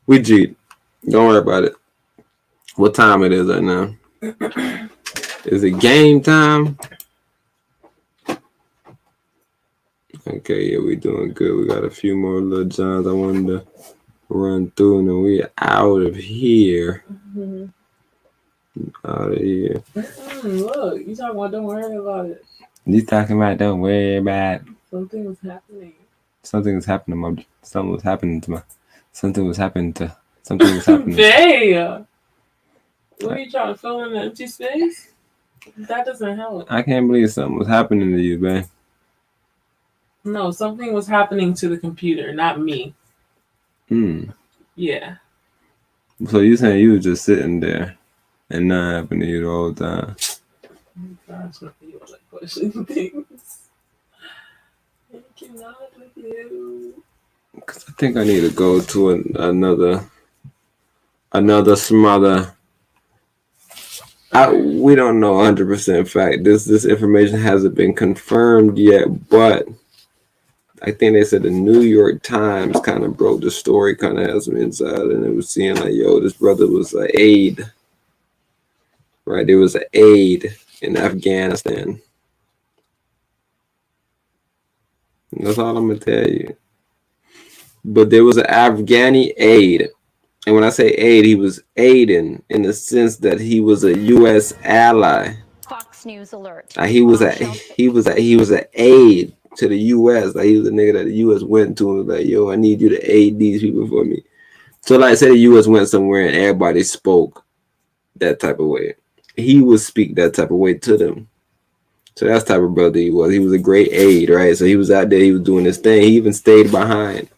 S4: We cheat. Don't worry about it. What time it is right now? Is it game time? Okay, yeah, we doing good. We got a few more little Johns I wanted to run through, and then we out of here. Out of here.
S3: Look, you talking about don't worry about it.
S4: You talking about don't worry about it.
S3: Something was happening.
S4: Something was happening. Something was happening to. Something was happening.
S3: Damn. What are you trying to fill in the empty space? That doesn't help.
S4: I can't believe something was happening to you, man.
S3: No, something was happening to the computer, not me. Yeah.
S4: So you saying you was just sitting there and nothing happened to you the whole time?
S3: Gosh, you like pushing things. I cannot with you.
S4: Cause I think I need to go to another smother. We don't know 100% fact. This information hasn't been confirmed yet, but I think they said the New York Times kind of broke the story, kind of has some inside, and it was seeing like, yo, this brother was an aide. Right, there was an aide in Afghanistan. And that's all I'm gonna tell you. But there was an Afghani aide. And when I say aide, he was aiding in the sense that he was a U.S. ally.
S11: Fox News alert.
S4: He was an aide to the U.S. Like he was a nigga that the U.S. went to and was like, yo, I need you to aid these people for me. So like say the U.S. went somewhere and everybody spoke that type of way. He would speak that type of way to them. So that's the type of brother he was. He was a great aide, right? So he was out there, he was doing his thing. He even stayed behind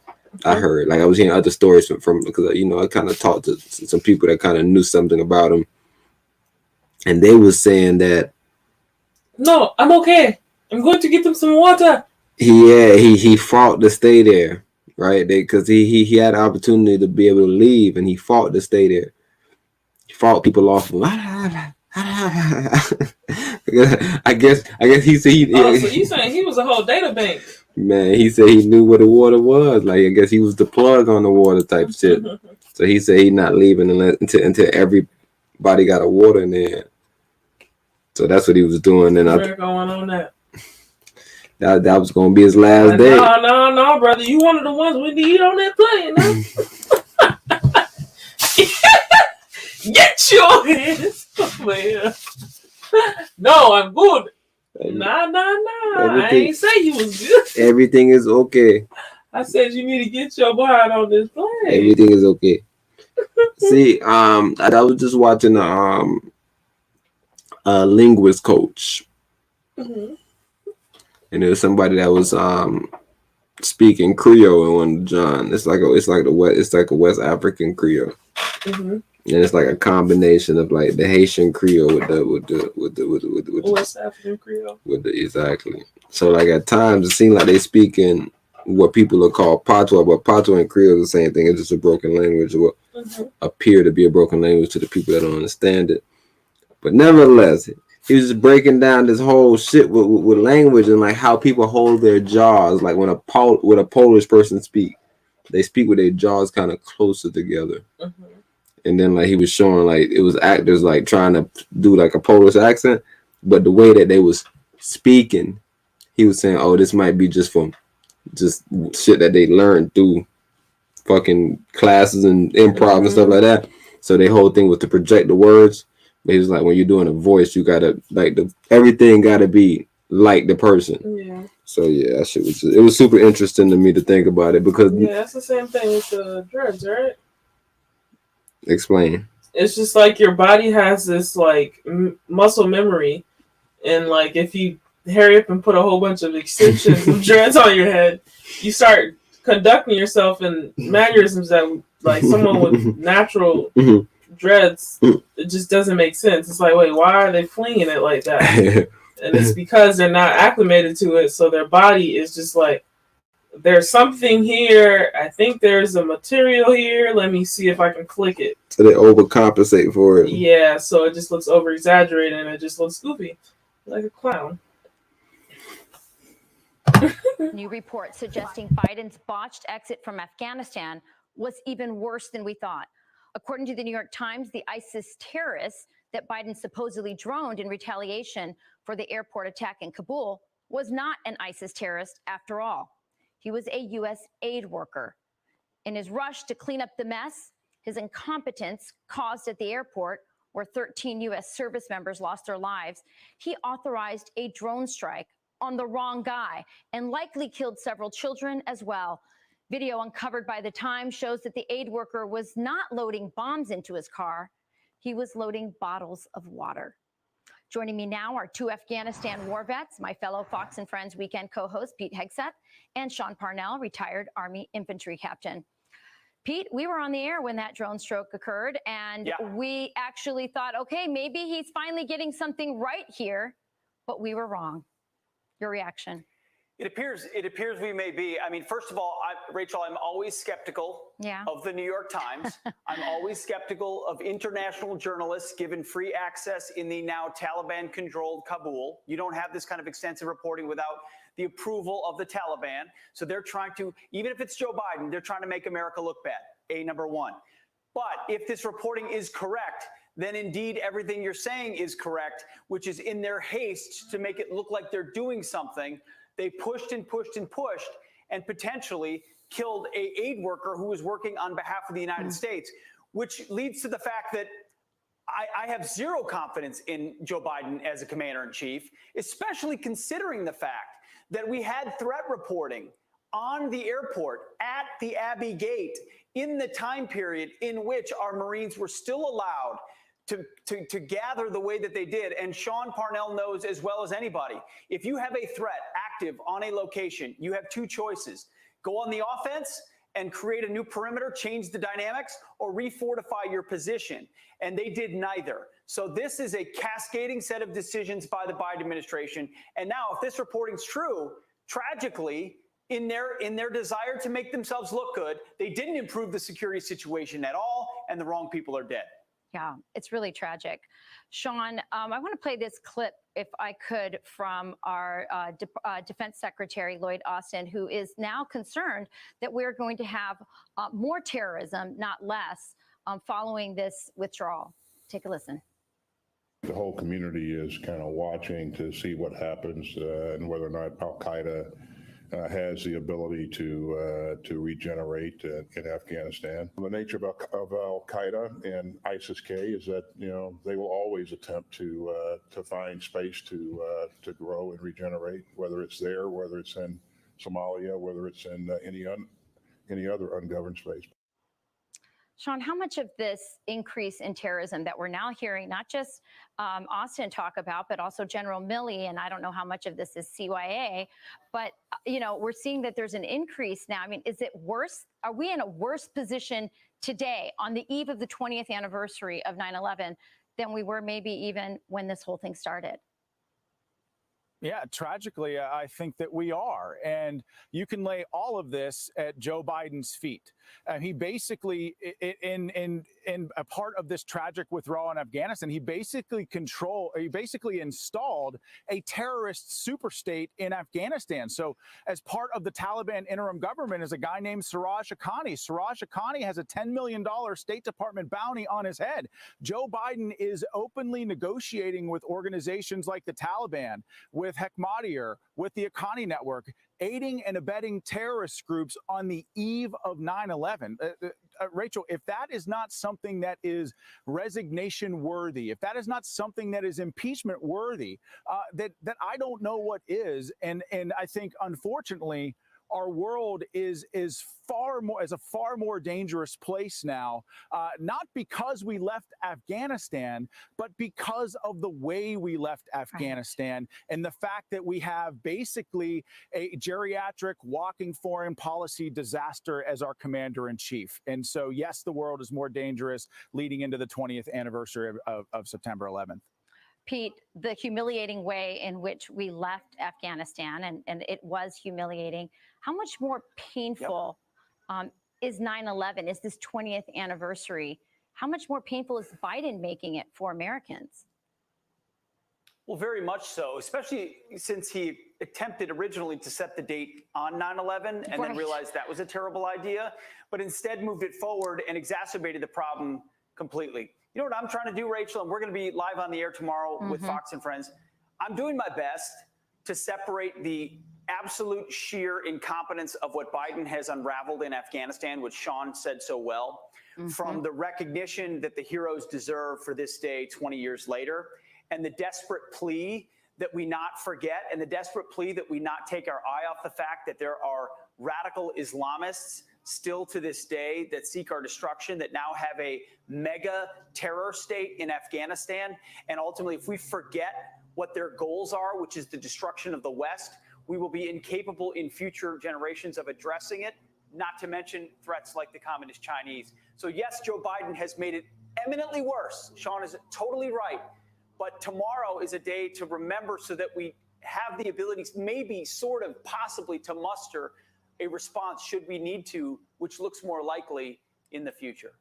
S4: I heard, like I was hearing other stories from because you know I kind of talked to some people that kind of knew something about him, and they was saying that
S3: no, I'm okay. I'm going to get them some water.
S4: he fought to stay there, right? Because he had the opportunity to be able to leave, and he fought to stay there. He fought people off. I guess he said
S3: So you saying he was a whole data bank?
S4: Man, he said he knew where the water was. Like I guess he was the plug on the water type shit. So he said he's not leaving until everybody got a water in there. So that's what he was doing. And
S3: We're going on that.
S4: That was gonna be his last day.
S3: No, brother. You one of the ones we need on that plane. Get your hands over here. No, I'm good. Nah. I ain't say you was good.
S4: Everything is okay.
S3: I said you need to get your behind on this plane.
S4: Everything is okay. See, I was just watching a linguist coach.
S3: Mm-hmm.
S4: And there was somebody that was speaking Creole in one of John. It's like a West African Creole.
S3: Mm-hmm.
S4: And it's like a combination of like the Haitian Creole with the
S3: West African Creole.
S4: Exactly. So like at times it seems like they speak in what people are called patois, but patois and Creole is the same thing. It's just a broken language, or appear to be a broken language to the people that don't understand it. But nevertheless, he was just breaking down this whole shit with language and like how people hold their jaws. Like when a Polish person speak, they speak with their jaws kind of closer together.
S3: Mm-hmm.
S4: And then like he was showing like it was actors like trying to do like a Polish accent, but the way that they was speaking, he was saying, "Oh, this might be just from just shit that they learned through fucking classes and improv and stuff like that." So their whole thing was to project the words. But he was like, when you're doing a voice, you gotta like everything gotta be like the person.
S3: Yeah.
S4: So yeah, that shit it was super interesting to me to think about it because
S3: that's the same thing with the dreads, right?
S4: Explain.
S3: It's just like your body has this like muscle memory, and like if you hurry up and put a whole bunch of extensions of dreads on your head, you start conducting yourself in mannerisms that like someone with natural dreads, it just doesn't make sense. It's like, wait, why are they flinging it like that? And it's because they're not acclimated to it, so their body is just like, there's something here. I think there's a material here. Let me see if I can click it.
S4: So they overcompensate for it.
S3: Yeah, so it just looks over exaggerated and it just looks goofy, like a clown.
S11: New report suggesting Biden's botched exit from Afghanistan was even worse than we thought. According to the New York Times, the ISIS terrorists that Biden supposedly droned in retaliation for the airport attack in Kabul was not an ISIS terrorist after all. He was a U.S. aid worker. In his rush to clean up the mess, his incompetence caused at the airport, where 13 U.S. service members lost their lives, he authorized a drone strike on the wrong guy and likely killed several children as well. Video uncovered by the Times shows that the aid worker was not loading bombs into his car. He was loading bottles of water. Joining me now are two Afghanistan war vets, my fellow Fox and Friends weekend co-host Pete Hegseth and Sean Parnell, retired Army infantry captain. Pete, we were on the air when that drone stroke occurred, and we actually thought, okay, maybe he's finally getting something right here, but we were wrong. Your reaction?
S12: It appears we may be. I mean, first of all, Rachel, I'm always skeptical of the New York Times. I'm always skeptical of international journalists given free access in the now Taliban-controlled Kabul. You don't have this kind of extensive reporting without the approval of the Taliban. So they're trying to, even if it's Joe Biden, they're trying to make America look bad, number one. But if this reporting is correct, then indeed everything you're saying is correct, which is in their haste to make it look like they're doing something. They pushed and pushed and pushed and potentially killed an aid worker who was working on behalf of the United States, which leads to the fact that I have zero confidence in Joe Biden as a commander in chief, especially considering the fact that we had threat reporting on the airport at the Abbey Gate in the time period in which our Marines were still allowed to gather the way that they did. And Sean Parnell knows as well as anybody, if you have a threat active on a location, you have two choices. Go on the offense and create a new perimeter, change the dynamics, or refortify your position. And they did neither. So this is a cascading set of decisions by the Biden administration. And now, if this reporting's true, tragically, in their desire to make themselves look good, they didn't improve the security situation at all, and the wrong people are dead.
S11: Yeah, it's really tragic. Sean, I want to play this clip, if I could, from our Defense Secretary, Lloyd Austin, who is now concerned that we're going to have more terrorism, not less, following this withdrawal. Take a listen.
S5: The whole community is kind of watching to see what happens and whether or not al-Qaeda has the ability to regenerate in Afghanistan. The nature of al-Qaeda and ISIS-K is that they will always attempt to find space to grow and regenerate, whether it's there, whether it's in Somalia, whether it's in any other ungoverned space.
S11: Sean, how much of this increase in terrorism that we're now hearing, not just Austin talk about, but also General Milley, and I don't know how much of this is CYA, but, we're seeing that there's an increase now. I mean, is it worse? Are we in a worse position today on the eve of the 20th anniversary of 9/11 than we were maybe even when this whole thing started?
S14: Yeah, tragically, I think that we are. And you can lay all of this at Joe Biden's feet. He basically, in a part of this tragic withdrawal in Afghanistan, he basically installed a terrorist super state in Afghanistan. So as part of the Taliban interim government is a guy named Siraj Haqqani. Siraj Haqqani has a $10 million State Department bounty on his head. Joe Biden is openly negotiating with organizations like the Taliban, with Hekmatyar, with the Haqqani Network, aiding and abetting terrorist groups on the eve of 9/11. Rachel, if that is not something that is resignation worthy, if that is not something that is impeachment worthy, that I don't know what is. And I think, unfortunately, our world is a far more dangerous place now, not because we left Afghanistan, but because of the way we left Afghanistan and the fact that we have basically a geriatric walking foreign policy disaster as our commander in chief. And so, yes, the world is more dangerous leading into the 20th anniversary of September 11th.
S11: Pete, the humiliating way in which we left Afghanistan, and it was humiliating. How much more painful is 9/11? Is this 20th anniversary? How much more painful is Biden making it for Americans?
S12: Well, very much so, especially since he attempted originally to set the date on 9/11 and then realized that was a terrible idea, but instead moved it forward and exacerbated the problem completely. You know what I'm trying to do, Rachel? And we're going to be live on the air tomorrow with Fox and Friends. I'm doing my best to separate the absolute sheer incompetence of what Biden has unraveled in Afghanistan, which Sean said so well, from the recognition that the heroes deserve for this day 20 years later, and the desperate plea that we not forget, and the desperate plea that we not take our eye off the fact that there are radical Islamists still to this day that seek our destruction, that now have a mega terror state in Afghanistan. And ultimately, if we forget what their goals are, which is the destruction of the West, we will be incapable in future generations of addressing it, not to mention threats like the Communist Chinese. So yes, Joe Biden has made it eminently worse. Sean is totally right. But tomorrow is a day to remember so that we have the abilities, maybe sort of possibly, to muster a response should we need to, which looks more likely in the future.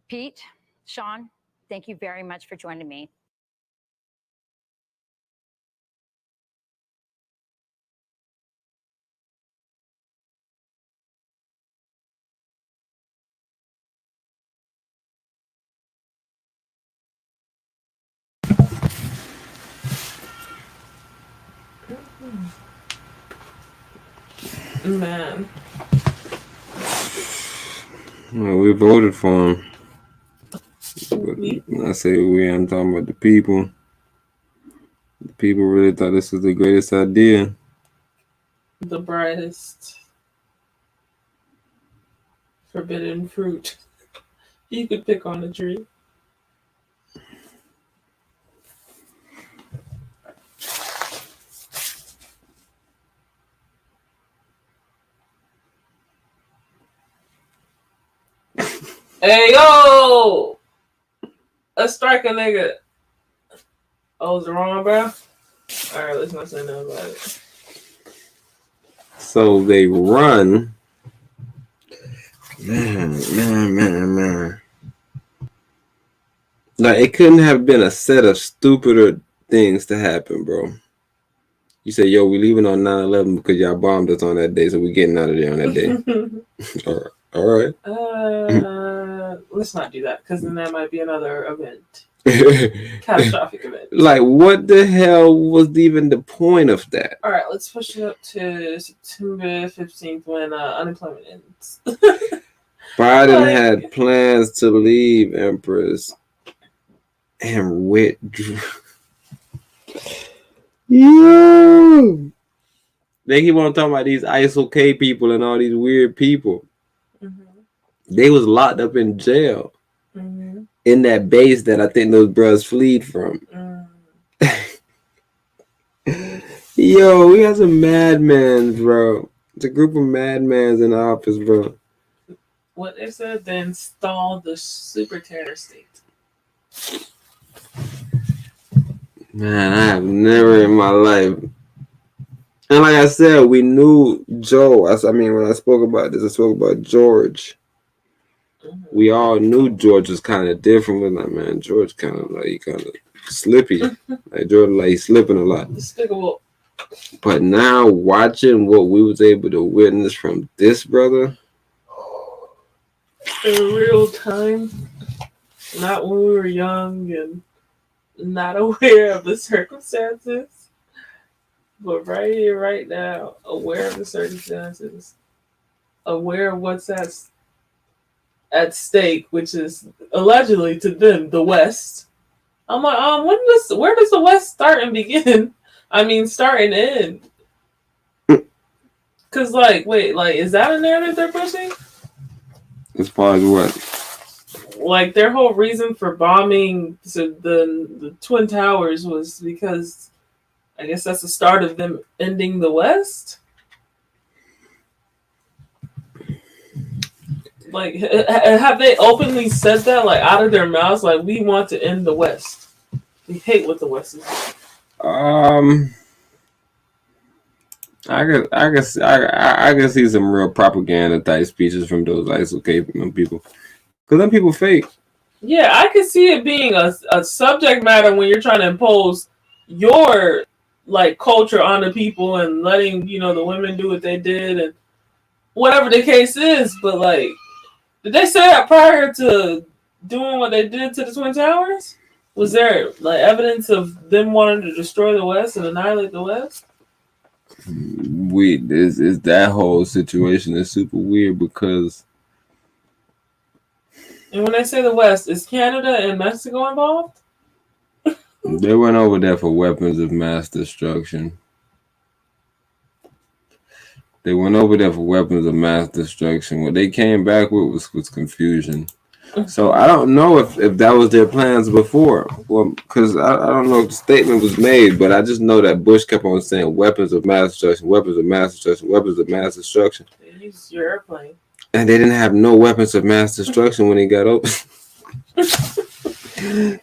S11: Pete, Sean, thank you very much for joining me.
S3: Man.
S4: Well, we voted for him. But I say we, I'm talking about the people. The people really thought this was the greatest idea.
S3: The brightest forbidden fruit you could pick on a tree. Hey, yo! Let's strike a nigga. Oh, is it wrong, bro? Alright, let's not say nothing about it.
S4: So they run. Man. Like, it couldn't have been a set of stupider things to happen, bro. You say, yo, we leaving on 9/11 because y'all bombed us on that day, so we getting out of there on that day. All right.
S3: Let's not do that, because then that might be another event. Catastrophic event.
S4: Like, what the hell was even the point of that?
S3: Alright, let's push it up to September 15th when unemployment ends.
S4: Biden had plans to leave Empress and withdrew. Yo! They keep on talking about these ISO-K people and all these weird people. They was locked up in jail in that base that I think those brothers fled from. Yo, we got some madmen, bro. It's a group of madmen in the office, bro.
S3: What they said, they installed the super terror state.
S4: Man, I have never in my life. And like I said, we knew Joe. I mean, when I spoke about this, I spoke about George. We all knew George was kind of different. We're like, man, George kind of slippy. Like George, like he's slipping a lot.
S3: Despicable.
S4: But now watching what we was able to witness from this brother,
S3: in real time, not when we were young and not aware of the circumstances, but right here, right now, aware of the circumstances, aware of what's at stake, which is allegedly to them the West. I'm like, where does the West start and begin? I mean, start and end. Because, is that a narrative they're pushing?
S4: As far as what?
S3: Like, their whole reason for bombing the Twin Towers was because, I guess that's the start of them ending the West? Like, have they openly said that, like, out of their mouths? Like, we want to end the West. We hate what the West is.
S4: I can see some real propaganda type speeches from those ISO-K people. Because them people fake.
S3: Yeah, I could see it being a subject matter when you're trying to impose your, culture on the people and letting, the women do what they did and whatever the case is. But, did they say that prior to doing what they did to the Twin Towers? Was there, evidence of them wanting to destroy the West and annihilate the West?
S4: Is that whole situation is super weird because.
S3: And when they say the West, is Canada and Mexico involved?
S4: They went over there for weapons of mass destruction. What they came back with was confusion. So I don't know if that was their plans before. Well, because I don't know if the statement was made, but I just know that Bush kept on saying weapons of mass destruction, weapons of mass destruction, weapons of mass destruction.
S3: They used your airplane.
S4: And they didn't have no weapons of mass destruction when he got over.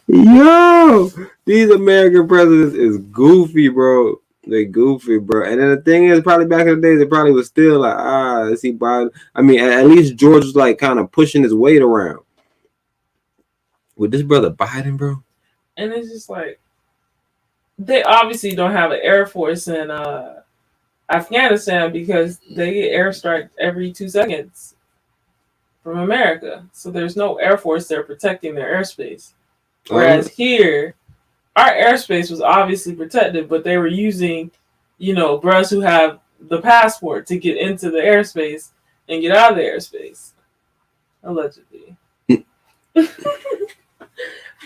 S4: Yo, these American presidents is goofy, bro. They goofy, bro. And then the thing is, probably back in the days, it probably was still like, let's see Biden. I mean, at least George was kind of pushing his weight around. With this brother Biden, bro.
S3: And it's just they obviously don't have an air force in Afghanistan because they get airstriked every 2 seconds from America. So there's no air force there protecting their airspace. Whereas here, our airspace was obviously protected, but they were using, bros who have the passport to get into the airspace and get out of the airspace. Allegedly.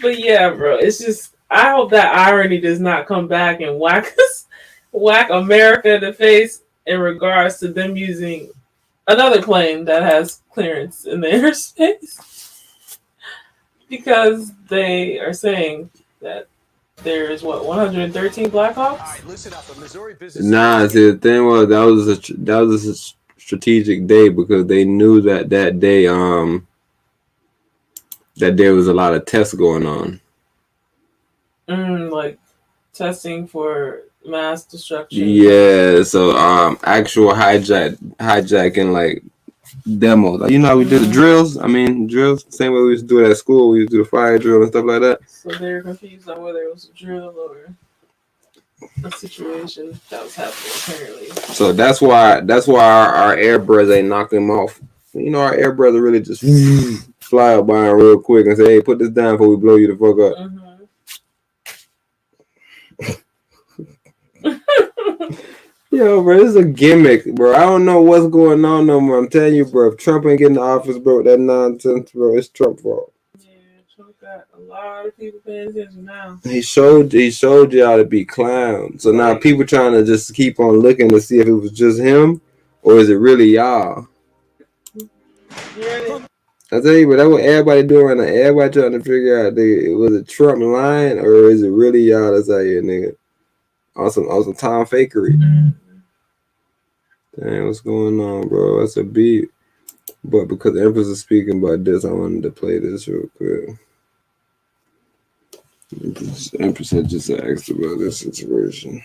S3: But yeah, bro, it's just, I hope that irony does not come back and whack America in the face in regards to them using another plane that has clearance in the airspace. Because they are saying that there is 113 Blackhawks?
S4: Nah, see, the thing was that was a strategic day because they knew that day that there was a lot of tests going on.
S3: Like testing for mass destruction.
S4: Yeah, so actual hijacking like demos. Like, you know how we did the drills? I mean, drills, same way we used to do it at school. We used to do the fire drill and stuff like that.
S3: So they were confused on whether it was a drill or a situation that was happening apparently.
S4: So that's why our airbirds ain't knocked them off. You know, our airbirds are really just fly up by them real quick and say, "Hey, put this down before we blow you the fuck up." Yo, bro, this is a gimmick, bro. I don't know what's going on no more. I'm telling you, bro. If Trump ain't getting the office, bro, that nonsense, bro, it's Trump's fault.
S3: Yeah, Trump got a lot of people paying attention now.
S4: He showed y'all to be clowns. So now people trying to just keep on looking to see if it was just him or is it really y'all.
S3: Yeah.
S4: I tell you, but that's what everybody doing right now. Everybody trying to figure out, nigga, was it Trump lying or is it really y'all that's out here, nigga? On some Tom fakery. Damn, what's going on, bro? That's a beat. But because Empress is speaking about this, I wanted to play this real quick. Empress had just asked about this situation.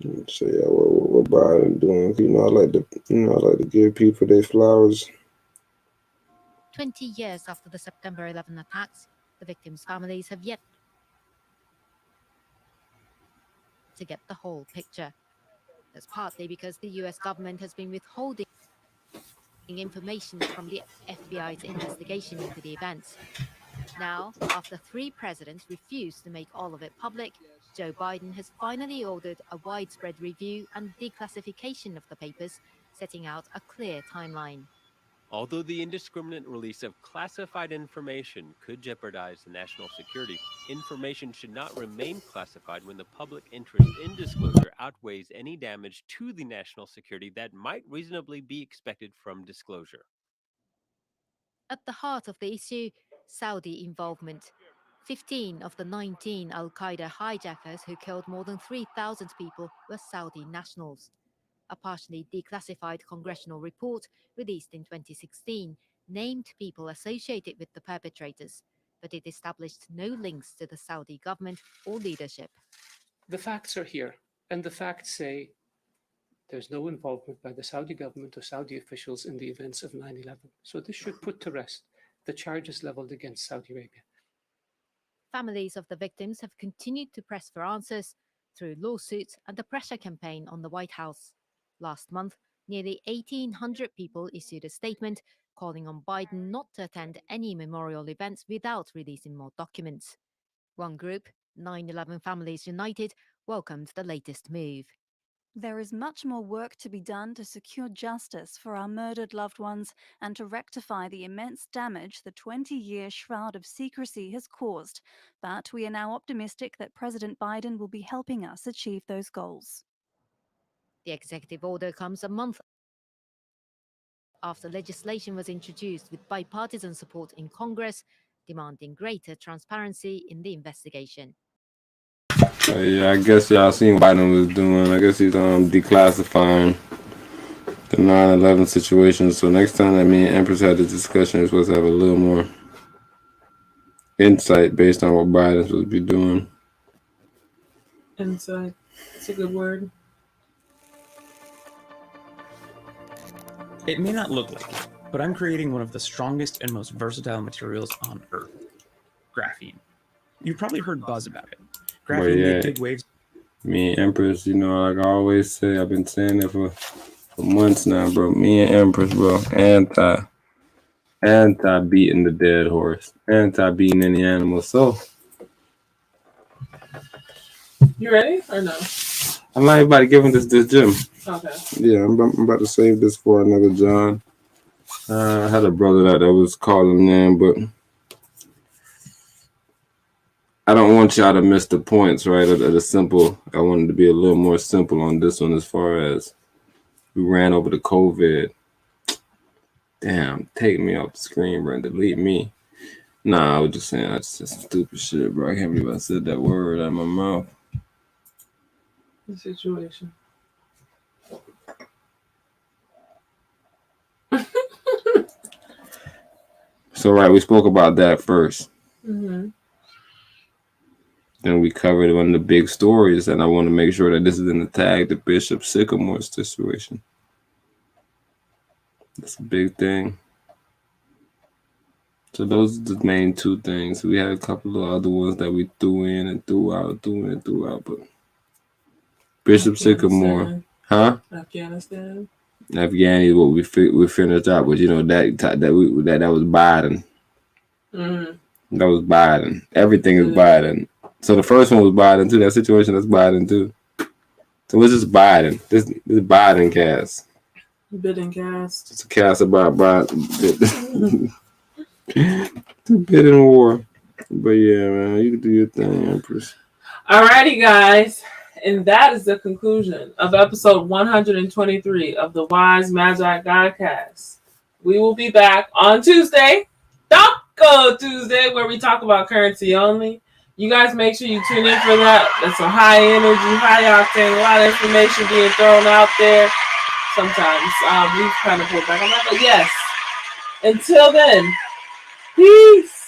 S4: Let me show y'all what Biden doing. I like to give people their flowers.
S15: 20 years after the September 11 attacks, the victims' families have yet to get the whole picture. That's partly because the US government has been withholding information from the FBI's investigation into the events. Now, after 3 presidents refused to make all of it public, Joe Biden has finally ordered a widespread review and declassification of the papers, setting out a clear timeline.
S18: Although the indiscriminate release of classified information could jeopardize the national security, information should not remain classified when the public interest in disclosure outweighs any damage to the national security that might reasonably be expected from disclosure.
S15: At the heart of the issue, Saudi involvement. 15 of the 19 al-Qaeda hijackers who killed more than 3,000 people were Saudi nationals. A partially declassified congressional report released in 2016 named people associated with the perpetrators, but it established no links to the Saudi government or leadership.
S19: The facts are here, and the facts say there's no involvement by the Saudi government or Saudi officials in the events of 9/11. So this should put to rest the charges leveled against Saudi Arabia.
S15: Families of the victims have continued to press for answers through lawsuits and a pressure campaign on the White House. Last month, nearly 1,800 people issued a statement calling on Biden not to attend any memorial events without releasing more documents. One group, 9/11 Families United, welcomed the latest move.
S24: There is much more work to be done to secure justice for our murdered loved ones and to rectify the immense damage the 20-year shroud of secrecy has caused, but we are now optimistic that President Biden will be helping us achieve those goals.
S15: The executive order comes a month after legislation was introduced with bipartisan support in Congress, demanding greater transparency in the investigation.
S4: Yeah, I guess y'all seen what Biden was doing. I guess he's declassifying the 9/11 situation. So next time that me and Empress had this discussion, we're supposed to have a little more insight based on what Biden's supposed to be doing.
S3: Insight. It's a good word.
S25: It may not look like it, but I'm creating one of the strongest and most versatile materials on Earth. Graphene. You've probably heard buzz about it. Graphene made big waves.
S4: Me and Empress, like I always say, I've been saying it for months now, bro. Me and Empress, bro, anti beating the dead horse, anti beating any animal. So,
S3: you ready or no?
S4: I'm not about to give him this gym.
S3: Okay.
S4: Yeah, I'm about to save this for another John. I had a brother that was calling in, but I don't want y'all to miss the points, right? Of the simple. I wanted to be a little more simple on this one as far as we ran over the COVID. Damn, take me off the screen, bro, and delete me. Nah, I was just saying, that's just stupid shit, bro. I can't believe I said that word out of my mouth.
S3: The situation.
S4: So right, we spoke about that first.
S3: Mm-hmm.
S4: Then we covered one of the big stories, and I want to make sure that this is in the tag, the Bishop Sycamore situation. That's a big thing. So those are the main two things. We had a couple of other ones that we threw in and threw out, but Bishop Sycamore, huh?
S3: Afghanistan.
S4: Afghani is what we finished out, but you know that was Biden.
S3: Mm-hmm.
S4: That was Biden. Everything is Biden. So the first one was Biden too. That situation, that's Biden too. So it's just Biden. This Biden cast.
S3: Bidding cast.
S4: It's a cast about Biden. Bidding war. But yeah, man, you can do your thing, Empress.
S3: Alrighty, guys. And that is the conclusion of episode 123 of the Wise Magi Godcast. We will be back on Tuesday, Taco Tuesday, where we talk about currency only. You guys make sure you tune in for that. That's a high energy, high octane, a lot of information being thrown out there. Sometimes we've kind of pulled back on that, but yes. Until then, peace.